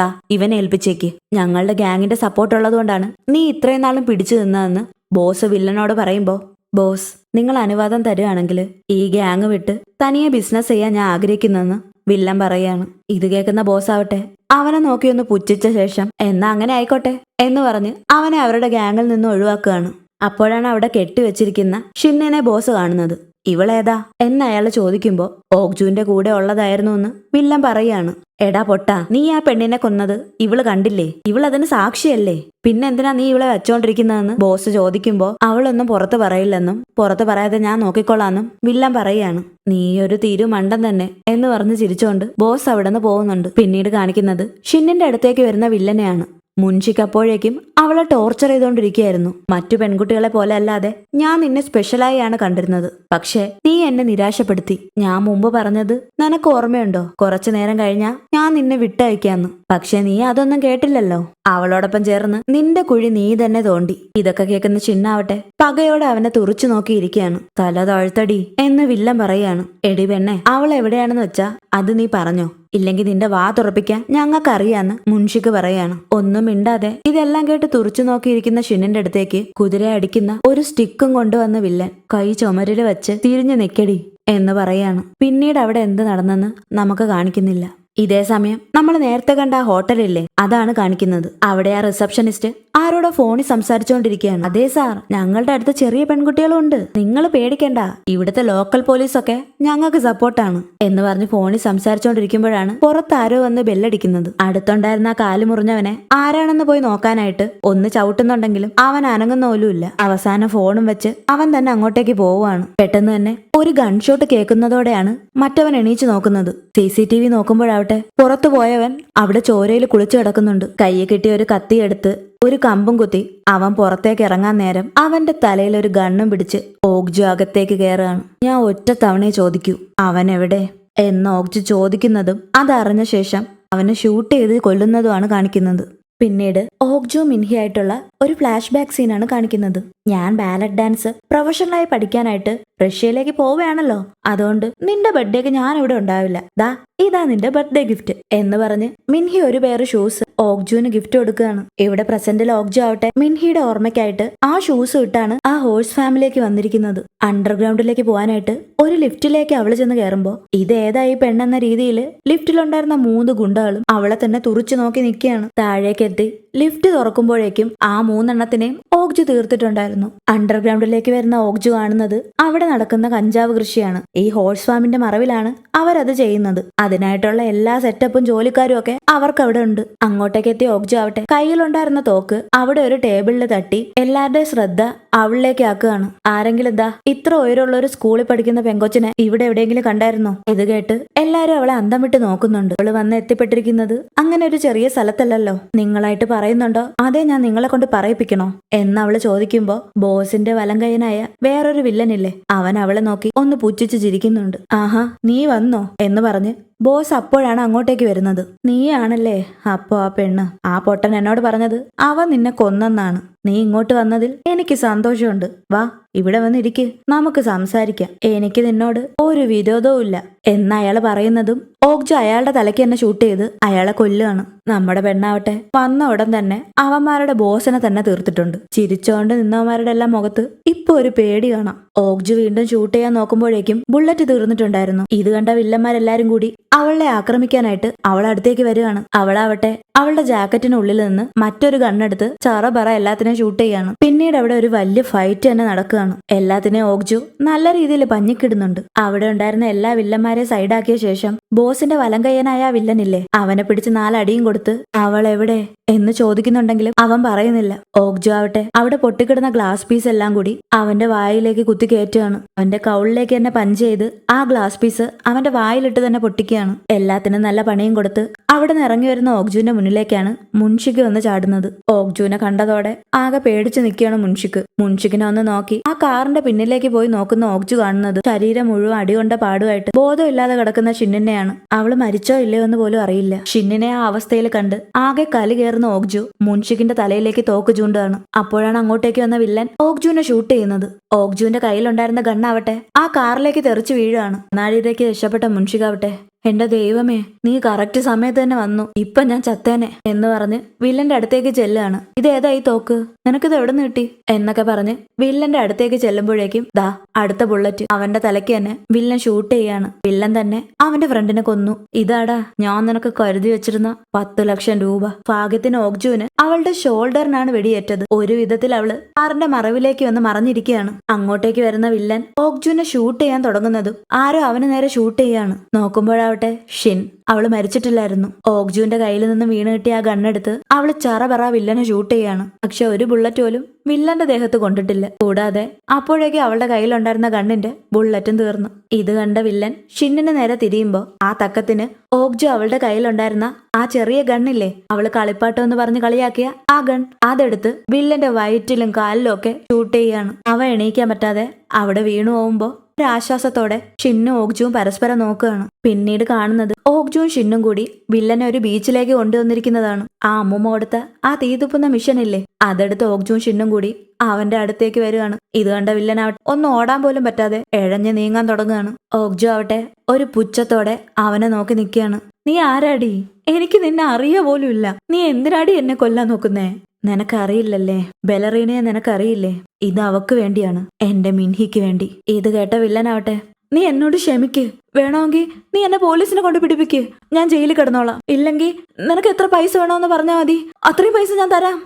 ഇവനെ ഏൽപ്പിച്ചേക്ക്. ഞങ്ങളുടെ ഗ്യാങ്ങിന്റെ സപ്പോർട്ട് ഉള്ളതുകൊണ്ടാണ് നീ ഇത്രയും നാളും പിടിച്ചു നിന്നതെന്ന് ബോസ് വില്ലനോട് പറയുമ്പോ, ബോസ് നിങ്ങൾ അനുവാദം തരുകയാണെങ്കിൽ ഈ ഗ്യാങ് വിട്ട് തനിയെ ബിസിനസ് ചെയ്യാൻ ഞാൻ ആഗ്രഹിക്കുന്നെന്ന് വില്ലൻ പറയാണ്. ഇത് കേൾക്കുന്ന ബോസ് ആവട്ടെ അവനെ നോക്കിയൊന്ന് പുച്ഛിച്ച ശേഷം എന്നാ അങ്ങനെ ആയിക്കോട്ടെ എന്ന് പറഞ്ഞ് അവനെ അവരുടെ ഗ്യാങ്ങിൽ നിന്ന് ഒഴിവാക്കുകയാണ്. അപ്പോഴാണ് അവിടെ കെട്ടിവെച്ചിരിക്കുന്ന ഷിന്നിനെ ബോസ് കാണുന്നത്. ഇവളേതാ എന്ന് അയാൾ ചോദിക്കുമ്പോ ഓഗ്ജുവിന്റെ കൂടെ ഉള്ളതായിരുന്നു എന്ന് വില്ലൻ പറയാണ്. എടാ പൊട്ടാ, നീ ആ പെണ്ണിനെ കൊന്നത് ഇവള് കണ്ടില്ലേ? ഇവളതിന് സാക്ഷിയല്ലേ? പിന്നെന്തിനാ നീ ഇവളെ വെച്ചോണ്ടിരിക്കുന്നതെന്ന് ബോസ് ചോദിക്കുമ്പോ അവളൊന്നും പുറത്ത് പറയില്ലെന്നും പുറത്ത് പറയാതെ ഞാൻ നോക്കിക്കൊള്ളാന്നും വില്ലൻ പറയാണ്. നീ ഒരു മണ്ടൻ തന്നെ എന്ന് പറഞ്ഞ് ചിരിച്ചോണ്ട് ബോസ് അവിടെ നിന്ന് പോകുന്നുണ്ട്. പിന്നീട് കാണിക്കുന്നത് ഷിന്നിന്റെ അടുത്തേക്ക് വരുന്ന വില്ലനെയാണ്. മുൻഷിക്ക് അപ്പോഴേക്കും അവളെ ടോർച്ചർ ചെയ്തുകൊണ്ടിരിക്കുകയായിരുന്നു. മറ്റു പെൺകുട്ടികളെ പോലെ അല്ലാതെ ഞാൻ നിന്നെ സ്പെഷ്യലായി ആണ് കണ്ടിരുന്നത്. പക്ഷെ നീ എന്നെ നിരാശപ്പെടുത്തി. ഞാൻ മുമ്പ് പറഞ്ഞത് നിനക്ക് ഓർമ്മയുണ്ടോ? കുറച്ചു നേരം കഴിഞ്ഞാ ഞാൻ നിന്നെ വിട്ടയക്കാന്ന്. പക്ഷെ നീ അതൊന്നും കേട്ടില്ലല്ലോ. അവളോടൊപ്പം ചേർന്ന് നിന്റെ കുഴി നീ തന്നെ തോണ്ടി. ഇതൊക്കെ കേൾക്കുന്ന ചിന്നാവട്ടെ പകയോടെ അവനെ തുറച്ചു നോക്കിയിരിക്കുകയാണ്. തല താഴ്ത്തടി എന്ന് വില്ലൻ പറയാണ്. എടി പെണ്ണെ, അവൾ എവിടെയാണെന്ന് വെച്ചാ അത് നീ പറഞ്ഞോ, ഇല്ലെങ്കിൽ നിന്റെ വാ തുറപ്പിക്കാൻ ഞങ്ങൾക്കറിയാന്ന് മുൻഷിക്ക് പറയാണ്. ഒന്നും മിണ്ടാതെ ഇതെല്ലാം കേട്ട് തുറച്ചു നോക്കിയിരിക്കുന്ന ഷിന്നിന്റെ അടുത്തേക്ക് കുതിര അടിക്കുന്ന ഒരു സ്റ്റിക്കും കൊണ്ടുവന്ന് വില്ലൻ കൈ ചുമരില് വെച്ച് തിരിഞ്ഞു നിക്കടി എന്ന് പറയാണ്. പിന്നീട് അവിടെ എന്ത് നടന്നെന്ന് നമുക്ക് കാണിക്കുന്നില്ല. ഇതേ സമയം നമ്മൾ നേരത്തെ കണ്ട ആ ഹോട്ടലില്ലേ, അതാണ് കാണിക്കുന്നത്. അവിടെ ആ റിസപ്ഷനിസ്റ്റ് ആരോടോ ഫോണിൽ സംസാരിച്ചുകൊണ്ടിരിക്കുകയാണ്. അതെ സാർ, ഞങ്ങളുടെ അടുത്ത് ചെറിയ പെൺകുട്ടികളും ഉണ്ട്, നിങ്ങൾ പേടിക്കണ്ട, ഇവിടുത്തെ ലോക്കൽ പോലീസൊക്കെ ഞങ്ങൾക്ക് സപ്പോർട്ടാണ് എന്ന് പറഞ്ഞ് ഫോണിൽ സംസാരിച്ചുകൊണ്ടിരിക്കുമ്പോഴാണ് പുറത്ത് ആരോ വന്ന് ബെല്ലടിക്കുന്നത്. അടുത്തുണ്ടായിരുന്ന ആ കാല് മുറിഞ്ഞവനെ ആരാണെന്ന് പോയി നോക്കാനായിട്ട് ഒന്ന് ചവിട്ടുന്നുണ്ടെങ്കിലും അവൻ അനങ്ങുന്ന പോലുമില്ല. അവസാനം ഫോണും വെച്ച് അവൻ തന്നെ അങ്ങോട്ടേക്ക് പോവുകയാണ്. പെട്ടെന്ന് തന്നെ ഒരു ഗൺഷോട്ട് കേൾക്കുന്നതോടെയാണ് മറ്റവൻ എണീച്ചു നോക്കുന്നത്. CCTV നോക്കുമ്പോഴാവട്ടെ പുറത്തു പോയവൻ അവിടെ ചോരയിൽ കുളിച്ചു കിടക്കുന്നുണ്ട്. കയ്യിൽ കിട്ടിയ ഒരു കത്തിയെടുത്ത് ഒരു കമ്പും കുത്തി അവൻ പുറത്തേക്ക് ഇറങ്ങാൻ നേരം അവന്റെ തലയിൽ ഒരു ഗണ്ണും പിടിച്ച് ഓഗ്ജു അകത്തേക്ക് കയറുകയാണ്. ഞാൻ ഒറ്റ തവണയെ ചോദിക്കൂ, അവൻ എവിടെ എന്ന് ഓഗ്ജു ചോദിക്കുന്നതും അതറിഞ്ഞ ശേഷം അവനെ ഷൂട്ട് ചെയ്ത് കൊല്ലുന്നതുമാണ് കാണിക്കുന്നത്. പിന്നീട് ഓഗ്ജു മിൻഹി ആയിട്ടുള്ള ഒരു ഫ്ലാഷ് ബാക്ക് സീനാണ് കാണിക്കുന്നത്. ഞാൻ ബാലറ്റ് ഡാൻസ് പ്രൊഫഷണലായി പഠിക്കാനായിട്ട് റഷ്യയിലേക്ക് പോവുകയാണല്ലോ, അതുകൊണ്ട് നിന്റെ ബർത്ത്ഡേക്ക് ഞാൻ ഇവിടെ ഉണ്ടാവില്ല, ദാ ഇതാ നിന്റെ ബർത്ത്ഡേ ഗിഫ്റ്റ് എന്ന് പറഞ്ഞ് മിൻഹി ഒരു പെയർ ഷൂസ് ഓഗ്ജുവിന് ഗിഫ്റ്റ് കൊടുക്കുകയാണ്. ഇവിടെ പ്രസന്റിൽ ഓഗ്ജു ആവട്ടെ മിൻഹിയുടെ ഓർമ്മയ്ക്കായിട്ട് ആ ഷൂസ് ഇട്ടാണ് ആ ഹോഴ്സ് ഫാമിലേക്ക് വന്നിരിക്കുന്നത്. അണ്ടർഗ്രൗണ്ടിലേക്ക് പോകാനായിട്ട് ഒരു ലിഫ്റ്റിലേക്ക് അവള് ചെന്ന് കയറുമ്പോ ഇതേതായി പെണ്ണെന്ന രീതിയിൽ ലിഫ്റ്റിലുണ്ടായിരുന്ന 3 ഗുണ്ടകളും അവളെ തന്നെ തുറിച്ചു നോക്കി നിൽക്കുകയാണ്. താഴേക്ക് എത്തി ലിഫ്റ്റ് തുറക്കുമ്പോഴേക്കും ആ 3 എണ്ണത്തിനെയും ഓഗ്ജു തീർത്തിട്ടുണ്ടായിരുന്നു. അണ്ടർഗ്രൗണ്ടിലേക്ക് വരുന്ന ഓഗ്ജു കാണുന്നത് അവിടെ നടക്കുന്ന കഞ്ചാവ് കൃഷിയാണ്. ഈ ഹോഴ്സ് ഫാമിന്റെ മറവിലാണ് അവരത് ചെയ്യുന്നത്. അതിനായിട്ടുള്ള എല്ലാ സെറ്റപ്പും ജോലിക്കാരും ഒക്കെ അവർക്ക് അവിടെ ഉണ്ട്. അങ്ങോട്ടേക്ക് എത്തിയ ഓഗ്ജു ആവട്ടെ കയ്യിലുണ്ടായിരുന്ന തോക്ക് അവിടെ ഒരു ടേബിളിൽ തട്ടി എല്ലാവരുടെയും ശ്രദ്ധ അവളിലേക്ക് ആക്കുകയാണ്. ആരെങ്കിലും എന്താ ഇത്ര ഉയരമുള്ള ഒരു സ്കൂളിൽ പഠിക്കുന്ന പെങ്കൊച്ചിനെ ഇവിടെ എവിടെയെങ്കിലും കണ്ടായിരുന്നോ? ഇത് കേട്ട് എല്ലാരും അവളെ അന്തം വിട്ട് നോക്കുന്നുണ്ട്. അവള് വന്ന് എത്തിപ്പെട്ടിരിക്കുന്നത് അങ്ങനെ ഒരു ചെറിയ സ്ഥലത്തല്ലല്ലോ. നിങ്ങളായിട്ട് പറയുന്നുണ്ടോ? അതെ, ഞാൻ നിങ്ങളെ കൊണ്ട് പറയിപ്പിക്കണോ എന്ന് അവള് ചോദിക്കുമ്പോ ബോസിന്റെ വലങ്കയ്യനായ വേറൊരു വില്ലനില്ലേ, അവൻ അവളെ നോക്കി ഒന്ന് പുച്ഛിച്ച് ചിരിക്കുന്നുണ്ട്. ആഹാ, നീ വന്നോ എന്ന് പറഞ്ഞ് ബോസ് അപ്പോഴാണ് അങ്ങോട്ടേക്ക് വരുന്നത്. നീയാണല്ലേ അപ്പോ ആ പെണ്ണ്. ആ പൊട്ടൻ എന്നോട് പറഞ്ഞത് അവൻ നിന്നെ കൊന്നെന്നാണ്. നീ ഇങ്ങോട്ട് വന്നതിൽ എനിക്ക് സന്തോഷമുണ്ട്. വാ, ഇവിടെ വന്നിരിക്ക്, നമുക്ക് സംസാരിക്കാം. എനിക്ക് നിന്നോട് ഒരു വിരോധവും ഇല്ല എന്ന് അയാള് പറയുന്നതും ഓഗ്ജു അയാളുടെ തലയ്ക്ക് തന്നെ ഷൂട്ട് ചെയ്ത് അയാളെ കൊല്ലുകയാണ്. നമ്മുടെ പെണ്ണാവട്ടെ വന്ന ഉടൻ തന്നെ അവന്മാരുടെ ബോസിനെ തന്നെ തീർത്തിട്ടുണ്ട്. ചിരിച്ചോണ്ട് നിന്നവന്മാരുടെ എല്ലാം മുഖത്ത് ഇപ്പൊ ഒരു പേടി കാണാം. ഓഗ്ജു വീണ്ടും ഷൂട്ട് ചെയ്യാൻ നോക്കുമ്പോഴേക്കും ബുള്ളറ്റ് തീർന്നിട്ടുണ്ടായിരുന്നു. ഇത് കണ്ട വില്ലന്മാരെല്ലാരും കൂടി അവളെ ആക്രമിക്കാനായിട്ട് അവളെ അടുത്തേക്ക് വരികയാണ്. അവളാവട്ടെ അവളുടെ ജാക്കറ്റിനുള്ളിൽ നിന്ന് മറ്റൊരു ഗണ്ണെടുത്ത് ചറബറ എല്ലാത്തിനെയും ഷൂട്ട് ചെയ്യാണ്. പിന്നീട് അവിടെ ഒരു വലിയ ഫൈറ്റ് തന്നെ നടക്കുകയാണ്. എല്ലാത്തിനെയും ഓഗ്ജു നല്ല രീതിയിൽ പഞ്ഞിക്കിടുന്നുണ്ട്. അവിടെ ഉണ്ടായിരുന്ന എല്ലാ വില്ലന്മാരെ സൈഡാക്കിയ ശേഷം ബോസിന്റെ വലങ്കയ്യനായ ആ വില്ലനില്ലേ, അവനെ പിടിച്ച് 4 അടിയും കൊടുത്ത് അവൾ എവിടെ എന്ന് ചോദിക്കുന്നുണ്ടെങ്കിലും അവൻ പറയുന്നില്ല. ഓഗ്ജു ആവട്ടെ അവിടെ പൊട്ടിക്കിടുന്ന ഗ്ലാസ് പീസ് എല്ലാം കൂടി അവന്റെ വായിലേക്ക് കുത്തി കയറ്റുകയാണ്. അവന്റെ കൗളിലേക്ക് തന്നെ പഞ്ച് ചെയ്ത് ആ ഗ്ലാസ് പീസ് അവന്റെ വായിലിട്ട് തന്നെ പൊട്ടിക്കുകയാണ്. എല്ലാത്തിനും നല്ല പണിയും കൊടുത്ത് അവിടെ നിന്ന് ഇറങ്ങി വരുന്ന ഓഗ്ജുവിന്റെ മുന്നിലേക്കാണ് മുൻഷിക്ക് വന്ന് ചാടുന്നത്. ഓഗ്ജുവിനെ കണ്ടതോടെ ആകെ പേടിച്ചു നിൽക്കുകയാണ് മുൻഷിക്ക്. മുൻഷിക്കിനെ ഒന്ന് നോക്കി ആ കാറിന്റെ പിന്നിലേക്ക് പോയി നോക്കുന്ന ഓഗ്ജു കാണുന്നത് ശരീരം മുഴുവൻ അടികൊണ്ട പാടുമായിട്ട് ബോധമില്ലാതെ കിടക്കുന്ന ഷിന്നിനെയാണ്. അവള് മരിച്ചോ ഇല്ലയോ എന്ന് പോലും അറിയില്ല. ഷിന്നിനെ ആ അവസ്ഥയിൽ കണ്ട് ആകെ കലി കയറുന്ന ഓഗ്ജു മുൻഷിക്കിന്റെ തലയിലേക്ക് തോക്ക് ചൂണ്ടാണ്. അപ്പോഴാണ് അങ്ങോട്ടേക്ക് വന്ന വില്ലൻ ഓഗ്ജുവിനെ ഷൂട്ട് ചെയ്യുന്നത്. ഓഗ്ജുവിന്റെ കയ്യിലുണ്ടായിരുന്ന ഗണ്ണാവട്ടെ ആ കാറിലേക്ക് തെറിച്ചു വീഴുകയാണ്. നാഴിയിലേക്ക് രക്ഷപ്പെട്ട മുൻഷികാവട്ടെ, എന്റെ ദൈവമേ, നീ കറക്റ്റ് സമയത്ത് തന്നെ വന്നു, ഇപ്പൊ ഞാൻ ചത്തേനെ എന്ന് പറഞ്ഞ് വില്ലന്റെ അടുത്തേക്ക് ചെല്ലുകയാണ്. ഇതേതാ ഈ തോക്ക്, നിനക്കിത് എവിടെ നിന്ന് കിട്ടി എന്നൊക്കെ പറഞ്ഞ് വില്ലന്റെ അടുത്തേക്ക് ചെല്ലുമ്പോഴേക്കും ദാ അടുത്ത ബുള്ളറ്റ് അവന്റെ തലയ്ക്ക് തന്നെ വില്ലൻ ഷൂട്ട് ചെയ്യാണ്. വില്ലൻ തന്നെ അവന്റെ ഫ്രണ്ടിനെ കൊന്നു. ഇതാടാ ഞാൻ നിനക്ക് കരുതി വെച്ചിരുന്ന 10 ലക്ഷം രൂപ. ഭാഗ്യത്തിന് ഓഗ്ജുവിന് അവളുടെ ഷോൾഡറിനാണ് വെടിയേറ്റത്. ഒരു വിധത്തിൽ അവള് കാറിന്റെ മറവിലേക്ക് വന്ന് മറഞ്ഞിരിക്കുകയാണ്. അങ്ങോട്ടേക്ക് വരുന്ന വില്ലൻ ഓഗ്ജുവിനെ ഷൂട്ട് ചെയ്യാൻ തുടങ്ങുന്നതും ആരോ അവന് നേരെ ഷൂട്ട് ചെയ്യാണ്. നോക്കുമ്പോഴാവട്ടെ ഷിൻ അവള് മരിച്ചിട്ടില്ലായിരുന്നു. ഓഗ്ജുവിന്റെ കയ്യിൽ നിന്ന് വീണ് കിട്ടിയ ആ ഗണ്ണെടുത്ത് അവള് ചറപറ വില്ലനെ ഷൂട്ട് ചെയ്യാണ്. പക്ഷെ ഒരു ബുള്ളറ്റ് പോലും വില്ലന്റെ ദേഹത്ത് കൊണ്ടിട്ടില്ല. കൂടാതെ അപ്പോഴേക്കും അവളുടെ കയ്യിലുണ്ടായിരുന്ന ഗണ്ണിന്റെ ബുള്ളറ്റും തീർന്നു. ഇത് കണ്ട വില്ലൻ ഷിന്നിന് നേരെ തിരിയുമ്പോ ആ തക്കത്തിന് ഓഗ്ജു അവളുടെ കയ്യിലുണ്ടായിരുന്ന ആ ചെറിയ ഗണ്ണില്ലേ, അവള് കളിപ്പാട്ടം എന്ന് പറഞ്ഞ് കളിയാക്കിയ ആ ഗൺ അതെടുത്ത് വില്ലന്റെ വയറ്റിലും കാലിലും ഒക്കെ ഷൂട്ട് ചെയ്യാണ്. അവ എണീക്കാൻ പറ്റാതെ അവിടെ വീണു പോകുമ്പോ ഒരാശ്വാസത്തോടെ ഷിന്നും ഓഗ്ജുവും പരസ്പരം നോക്കുകയാണ്. പിന്നീട് കാണുന്നത് ഓഗ്ജുവും ഷിന്നും കൂടി വില്ലനെ ഒരു ബീച്ചിലേക്ക് കൊണ്ടുവന്നിരിക്കുന്നതാണ്. ആ അമ്മൂമ്മ കൊടുത്ത ആ തീതുപ്പുന്ന മിഷനില്ലേ, അതെടുത്ത് ഓഗ്ജുവും ഷിന്നും കൂടി അവന്റെ അടുത്തേക്ക് വരികയാണ്. ഇത് കണ്ട വില്ലനാവട്ടെ ഒന്ന് ഓടാൻ പോലും പറ്റാതെ എഴഞ്ഞ് നീങ്ങാൻ തുടങ്ങുകയാണ്. ഓഗ്ജു ആവട്ടെ ഒരു പുച്ഛത്തോടെ അവനെ നോക്കി നിൽക്കുകയാണ്. നീ ആരാടി? എനിക്ക് നിന്നെ അറിയ പോലും ഇല്ല. നീ എന്തിനാടി എന്നെ കൊല്ലാൻ നോക്കുന്നേ? നിനക്കറിയില്ലല്ലേ, ബെലറീനയെ നിനക്കറിയില്ലേ? ഇത് അവക്ക് വേണ്ടിയാണ്, എന്റെ മിൻഹിക്ക് വേണ്ടി. ഇത് കേട്ട വില്ലനാവട്ടെ നീ എന്നോട് ക്ഷമിക്ക്. വേണമെങ്കിൽ നീ എന്നെ പോലീസിനെ കൊണ്ട് പിടിപ്പിക്ക്. ഞാൻ ജയിലിൽ കിടന്നോളാം. ഇല്ലെങ്കിൽ നിനക്ക് എത്ര പൈസ വേണമെന്ന് പറഞ്ഞാൽ മതി, അത്രയും പൈസ ഞാൻ തരാം.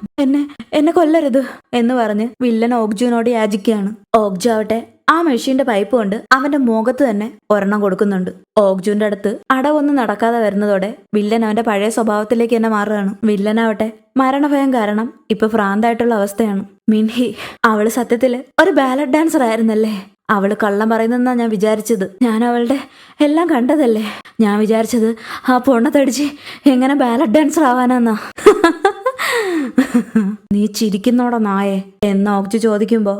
എന്നെ കൊല്ലരുത് എന്ന് പറഞ്ഞ് വില്ലൻ ഓക്ജുവിനോട് യാചിക്കുകയാണ്. ഓക്ജു ആവട്ടെ ആ മെഷീന്റെ പൈപ്പ് കൊണ്ട് അവന്റെ മുഖത്ത് തന്നെ ഒരെണ്ണം കൊടുക്കുന്നുണ്ട്. ഓക്ജുവിന്റെ അടുത്ത് അടവൊന്നും നടക്കാതെ വരുന്നതോടെ വില്ലൻ അവന്റെ പഴയ സ്വഭാവത്തിലേക്ക് തന്നെ മാറുകയാണ്. വില്ലനാവട്ടെ മരണഭയം കാരണം ഇപ്പൊ ഭ്രാന്തായിട്ടുള്ള അവസ്ഥയാണ്. മിൻഹി, അവള് സത്യത്തില് ഒരു ബാലറ്റ് ഡാൻസർ ആയിരുന്നല്ലേ? അവള് കള്ളം പറയുന്നെന്നാ ഞാൻ വിചാരിച്ചത്. ഞാൻ അവളുടെ എല്ലാം കണ്ടതല്ലേ. ഞാൻ വിചാരിച്ചത് ആ പൊണ്ണത്തടിച്ച് എങ്ങനെ ബാലറ്റ് ഡാൻസർ ആവാനാന്നാ. നീ ചിരിക്കുന്നോടാ നായേ എന്ന് ഓക്ജു ചോദിക്കുമ്പോ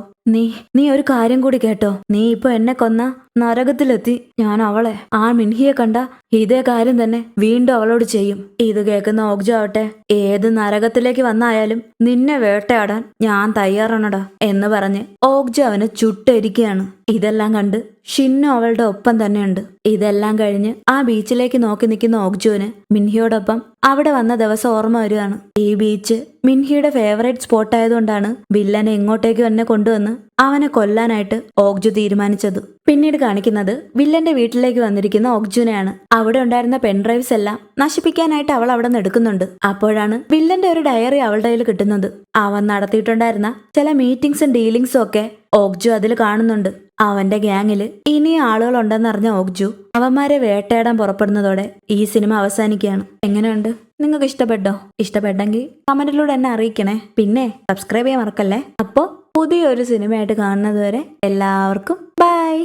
നീ ഒരു കാര്യം കൂടി കേട്ടോ. നീ ഇപ്പൊ എന്നെ കൊന്ന നരകത്തിലെത്തി. ഞാൻ അവളെ ആ മിൻഹിയെ കണ്ട ഇതേ കാര്യം തന്നെ വീണ്ടും അവളോട് ചെയ്യും. ഇത് കേൾക്കുന്ന ഓക്ജു ആവട്ടെ ഏത് നരകത്തിലേക്ക് വന്നായാലും നിന്നെ വേട്ടയാടാൻ ഞാൻ തയ്യാറാണടാ എന്ന് പറഞ്ഞ് ഓക്ജു അവന് ചുട്ടരിക്കുകയാണ്. ഇതെല്ലാം കണ്ട് ഷിന്നു അവളുടെ ഒപ്പം തന്നെയുണ്ട്. ഇതെല്ലാം കഴിഞ്ഞ് ആ ബീച്ചിലേക്ക് നോക്കി നിൽക്കുന്ന ഓക്ജുവിന് മിൻഹിയോടൊപ്പം അവിടെ വന്ന ദിവസം ഓർമ്മ വരികയാണ്. ഈ ബീച്ച് മിൻഹിയുടെ ഫേവറേറ്റ് സ്പോട്ട് ആയതുകൊണ്ടാണ് വില്ലനെ ഇങ്ങോട്ടേക്ക് തന്നെ കൊണ്ടുവന്ന് അവനെ കൊല്ലാനായിട്ട് ഓക്ജു തീരുമാനിച്ചത്. പിന്നീട് കാണിക്കുന്നത് വില്ലന്റെ വീട്ടിലേക്ക് വന്നിരിക്കുന്ന ഓക്ജുനെയാണ്. അവിടെ ഉണ്ടായിരുന്ന പെൻഡ്രൈവ്സ് എല്ലാം നശിപ്പിക്കാനായിട്ട് അവൾ അവിടെ നിന്ന് എടുക്കുന്നുണ്ട്. അപ്പോഴാണ് വില്ലന്റെ ഒരു ഡയറി അവളുടെ കയ്യിൽ കിട്ടുന്നത്. അവൻ നടത്തിയിട്ടുണ്ടായിരുന്ന ചില മീറ്റിംഗ്സും ഡീലിങ്സും ഒക്കെ ഓക്ജു അതിൽ കാണുന്നുണ്ട്. അവന്റെ ഗ്യാങ്ങില് ഇനി ആളുകളുണ്ടെന്നറിഞ്ഞ ഓക്ജു അവന്മാരെ വേട്ടയാടാൻ പുറപ്പെടുന്നതോടെ ഈ സിനിമ അവസാനിക്കുകയാണ്. എങ്ങനെയുണ്ട്? നിങ്ങൾക്ക് ഇഷ്ടപ്പെട്ടോ? ഇഷ്ടപ്പെട്ടെങ്കിൽ കമന്റിലൂടെ എന്നെ അറിയിക്കണേ. പിന്നെ സബ്സ്ക്രൈബ് ചെയ്യാൻ മറക്കല്ലേ. അപ്പോൾ പുതിയൊരു സിനിമയായിട്ട് കാണുന്നത് വരെ എല്ലാവർക്കും ബൈ.